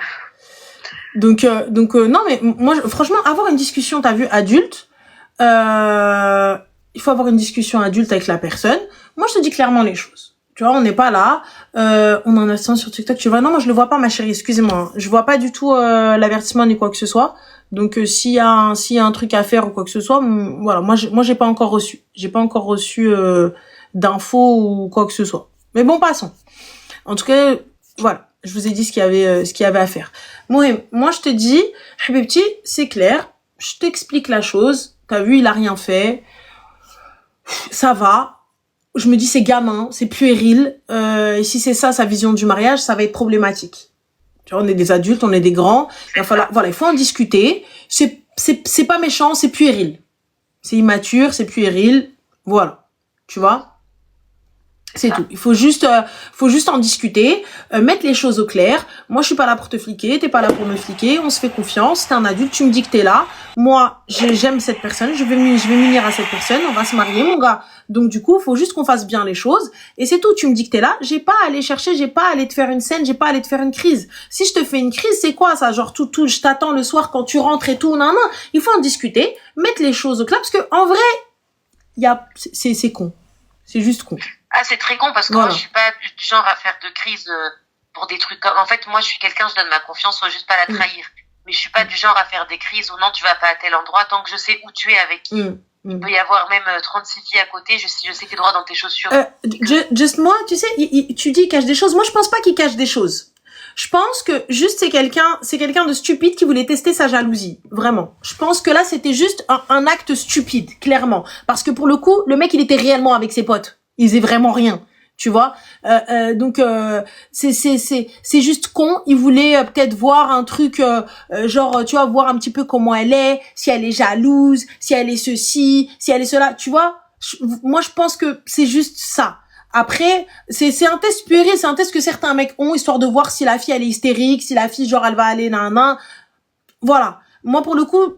Donc, non, mais moi, franchement, avoir une discussion, t'as vu, adulte, il faut avoir une discussion adulte avec la personne. Moi, je te dis clairement les choses. Tu vois, on n'est pas là, on en a ça sur TikTok, tu vois. Non, moi, je le vois pas, ma chérie, excusez-moi. Je vois pas du tout, l'avertissement ni quoi que ce soit. Donc, s'il y a un truc à faire ou quoi que ce soit, voilà, moi, j'ai pas encore reçu. J'ai pas encore reçu, d'infos ou quoi que ce soit. Mais bon, passons. En tout cas, voilà. Je vous ai dit ce qu'il y avait à faire. Moi, je te dis, Habibti, c'est clair. Je t'explique la chose. T'as vu, il a rien fait. ça va. Je me dis, c'est gamin, c'est puéril. Et si c'est ça, sa vision du mariage, ça va être problématique. Tu vois, on est des adultes, on est des grands. Il va falloir, voilà, il faut en discuter. C'est pas méchant, c'est puéril. C'est immature, c'est puéril. Voilà. Tu vois? C'est tout. Il faut juste en discuter, mettre les choses au clair. Moi, je suis pas là pour te fliquer, t'es pas là pour me fliquer. On se fait confiance. T'es un adulte, tu me dis que t'es là. Moi, j'aime cette personne, je vais m'unir à cette personne. On va se marier, mon gars. Donc, du coup, faut juste qu'on fasse bien les choses. Et c'est tout. Tu me dis que t'es là. J'ai pas à aller chercher, j'ai pas à aller te faire une scène, j'ai pas à aller te faire une crise. Si je te fais une crise, c'est quoi ça? Genre, je t'attends le soir quand tu rentres et tout. Non. Il faut en discuter, mettre les choses au clair parce que, en vrai, c'est con. C'est juste con. Ah, c'est très con parce que moi, je suis pas du genre à faire de crise pour des trucs comme... En fait, moi, je suis quelqu'un, je donne ma confiance, faut juste pas la trahir. Mais je suis pas du genre à faire des crises ou non, tu vas pas à tel endroit tant que je sais où tu es avec qui. Il peut y avoir même 36 filles à côté, je sais tes droits dans tes chaussures. Juste moi, tu sais, tu dis il cache des choses. Moi, je pense pas qu'il cache des choses. Je pense que juste c'est quelqu'un de stupide qui voulait tester sa jalousie. Vraiment. Je pense que là, c'était juste un acte stupide, clairement. Parce que pour le coup, le mec, il était réellement avec ses potes. Il faisait vraiment rien, tu vois. Donc c'est juste con. Il voulait peut-être voir un truc genre, tu vois, voir un petit peu comment elle est, si elle est jalouse, si elle est ceci, si elle est cela, tu vois. Moi, je pense que c'est juste ça. Après, c'est un test puéril, c'est un test que certains mecs ont, histoire de voir si la fille, elle est hystérique, si la fille, genre, elle va aller nan. Voilà. Moi, pour le coup,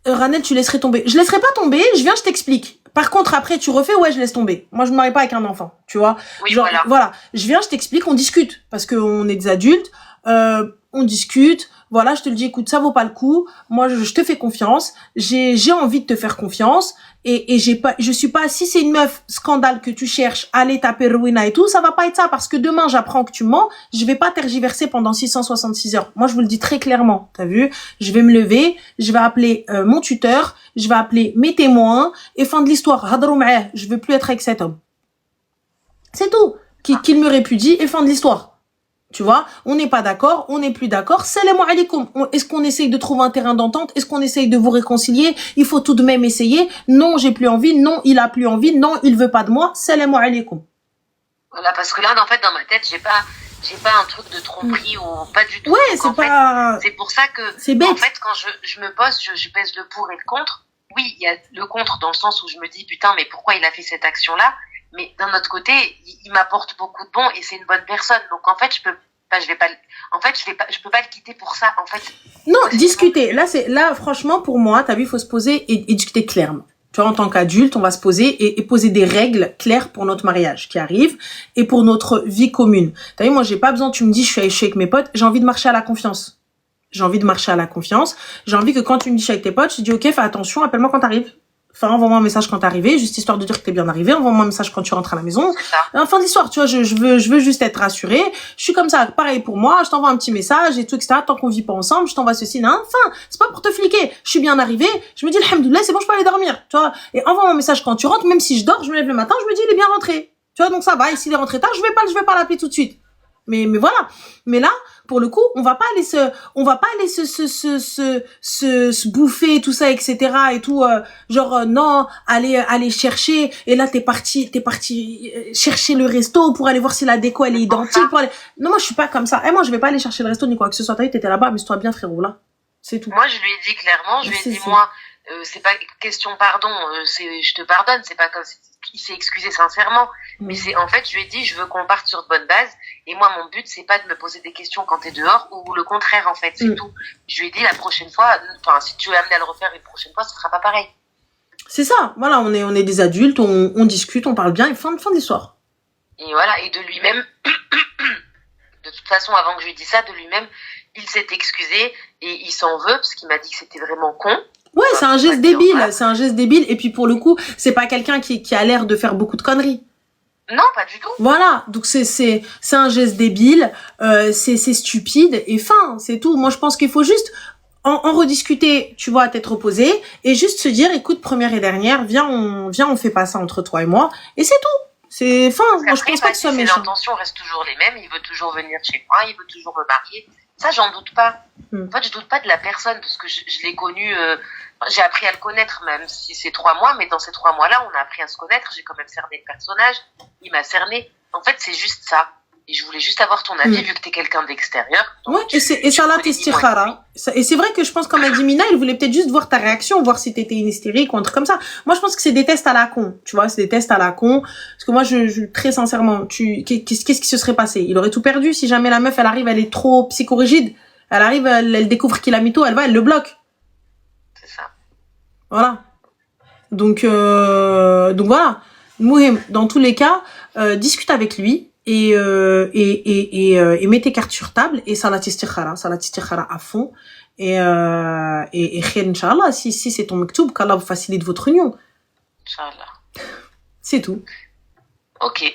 Ranel, tu laisserais tomber. Je laisserai pas tomber, je viens, je t'explique. Par contre, après, tu refais, ouais, je laisse tomber. Moi, je me marie pas avec un enfant, tu vois. Oui, genre, voilà. Je viens, je t'explique, on discute. Parce qu'on est des adultes, on discute. Voilà, je te le dis, écoute, ça vaut pas le coup. Moi, je te fais confiance. J'ai envie de te faire confiance. Et je suis pas, si c'est une meuf scandale que tu cherches, aller taper Rowena et tout, ça va pas être ça. Parce que demain, j'apprends que tu mens. Je vais pas tergiverser pendant 666 heures. Moi, je vous le dis très clairement. T'as vu? Je vais me lever. Je vais appeler mon tuteur. Je vais appeler mes témoins. Et fin de l'histoire. Hadrou ma'ah. Je veux plus être avec cet homme. C'est tout. Qu'il me répudie et fin de l'histoire. Tu vois, on n'est pas d'accord, on n'est plus d'accord. Salam alaikum. Est-ce qu'on essaye de trouver un terrain d'entente? Est-ce qu'on essaye de vous réconcilier? Il faut tout de même essayer. Non, j'ai plus envie. Non, il a plus envie. Non, il veut pas de moi. Salam alaikum. Voilà, parce que là, en fait, dans ma tête, j'ai pas un truc de tromperie ou pas du tout. Ouais, c'est pas... C'est pour ça que, c'est bête. En fait, quand je me pose, je pèse le pour et le contre. Oui, il y a le contre dans le sens où je me dis, putain, mais pourquoi il a fait cette action-là? Mais d'un autre côté, il m'apporte beaucoup de bon et c'est une bonne personne. Donc, en fait, je peux pas le quitter pour ça, en fait. Non, discuter. Là, franchement, pour moi, t'as vu, il faut se poser et discuter clairement. Tu vois, en tant qu'adulte, on va se poser et poser des règles claires pour notre mariage qui arrive et pour notre vie commune. T'as vu, moi, j'ai pas besoin, tu me dis, je suis avec mes potes, j'ai envie de marcher à la confiance. J'ai envie que quand tu me dis, je suis avec tes potes, je te dis, ok, fais attention, appelle-moi quand t'arrives. Enfin, envoie-moi un message quand t'es arrivé, juste histoire de dire que t'es bien arrivé. Envoie-moi un message quand tu rentres à la maison. Fin de l'histoire, tu vois, je veux juste être rassurée. Je suis comme ça, pareil pour moi. Je t'envoie un petit message et tout, etc. Tant qu'on vit pas ensemble, je t'envoie ceci, non. Enfin, c'est pas pour te fliquer. Je suis bien arrivée. Je me dis, alhamdoulilah, c'est bon, je peux aller dormir. Tu vois. Et envoie-moi un message quand tu rentres, même si je dors, je me lève le matin, je me dis, il est bien rentré. Tu vois, donc ça va. Et s'il est rentré tard, je vais pas l'appeler tout de suite. Mais voilà. Mais là, pour le coup, on va pas aller se bouffer tout ça, etc. et tout, non, aller chercher. Et là, t'es parti chercher le resto pour aller voir si la déco elle est identique. Non, moi je suis pas comme ça. Et moi je vais pas aller chercher le resto ni quoi que ce soit. T'étais là-bas, mais toi bien frérot là. C'est tout. Moi je lui ai dit clairement, moi, c'est pas question pardon, je te pardonne, c'est pas comme il s'est excusé sincèrement, mais c'est en fait je lui ai dit je veux qu'on parte sur de bonnes bases et moi mon but c'est pas de me poser des questions quand t'es dehors ou le contraire en fait, c'est tout. Je lui ai dit la prochaine fois, enfin si tu veux amener à le refaire une prochaine fois, ce sera pas pareil. C'est ça, voilà, on est des adultes, on discute, on parle bien et fin de l'histoire. Et voilà, et de lui-même de toute façon avant que je lui dise ça, de lui-même il s'est excusé et il s'en veut parce qu'il m'a dit que c'était vraiment con. Ouais, c'est un geste débile, et puis pour le coup, c'est pas quelqu'un qui a l'air de faire beaucoup de conneries. Non, pas du tout. Voilà, donc c'est un geste débile, c'est stupide, et fin, c'est tout. Moi, je pense qu'il faut juste en rediscuter, tu vois, à tête reposée, et juste se dire, écoute, première et dernière, viens, on fait pas ça entre toi et moi, et c'est tout. C'est fin, moi je pense pas que ce soit méchant. Les intentions restent toujours les mêmes, il veut toujours venir chez moi, il veut toujours me marier. Ça, j'en doute pas. En fait, je doute pas de la personne parce que je l'ai connu, j'ai appris à le connaître, même si c'est 3 mois, mais dans ces 3 mois-là, on a appris à se connaître. J'ai quand même cerné le personnage. Il m'a cerné. En fait, c'est juste ça. Et je voulais juste avoir ton avis, vu que t'es quelqu'un d'extérieur. Ouais, et ça l'a testé, et c'est vrai que je pense, comme a dit Mina, il voulait peut-être juste voir ta réaction, voir si t'étais une hystérique ou un truc comme ça. Moi, je pense que c'est des tests à la con. Tu vois, c'est des tests à la con. Parce que moi, très sincèrement, qu'est-ce qui se serait passé? Il aurait tout perdu si jamais la meuf, elle arrive, elle est trop psychorigide. Elle arrive, elle découvre qu'il a mytho, elle le bloque. C'est ça. Voilà. Donc voilà. Mouhim, dans tous les cas, discute avec lui. Et mets tes cartes sur table et salat istikhara à fond et khair inchallah, si c'est ton mektoub, qu'Allah vous facilite votre union. Inch'Allah. C'est tout. Ok.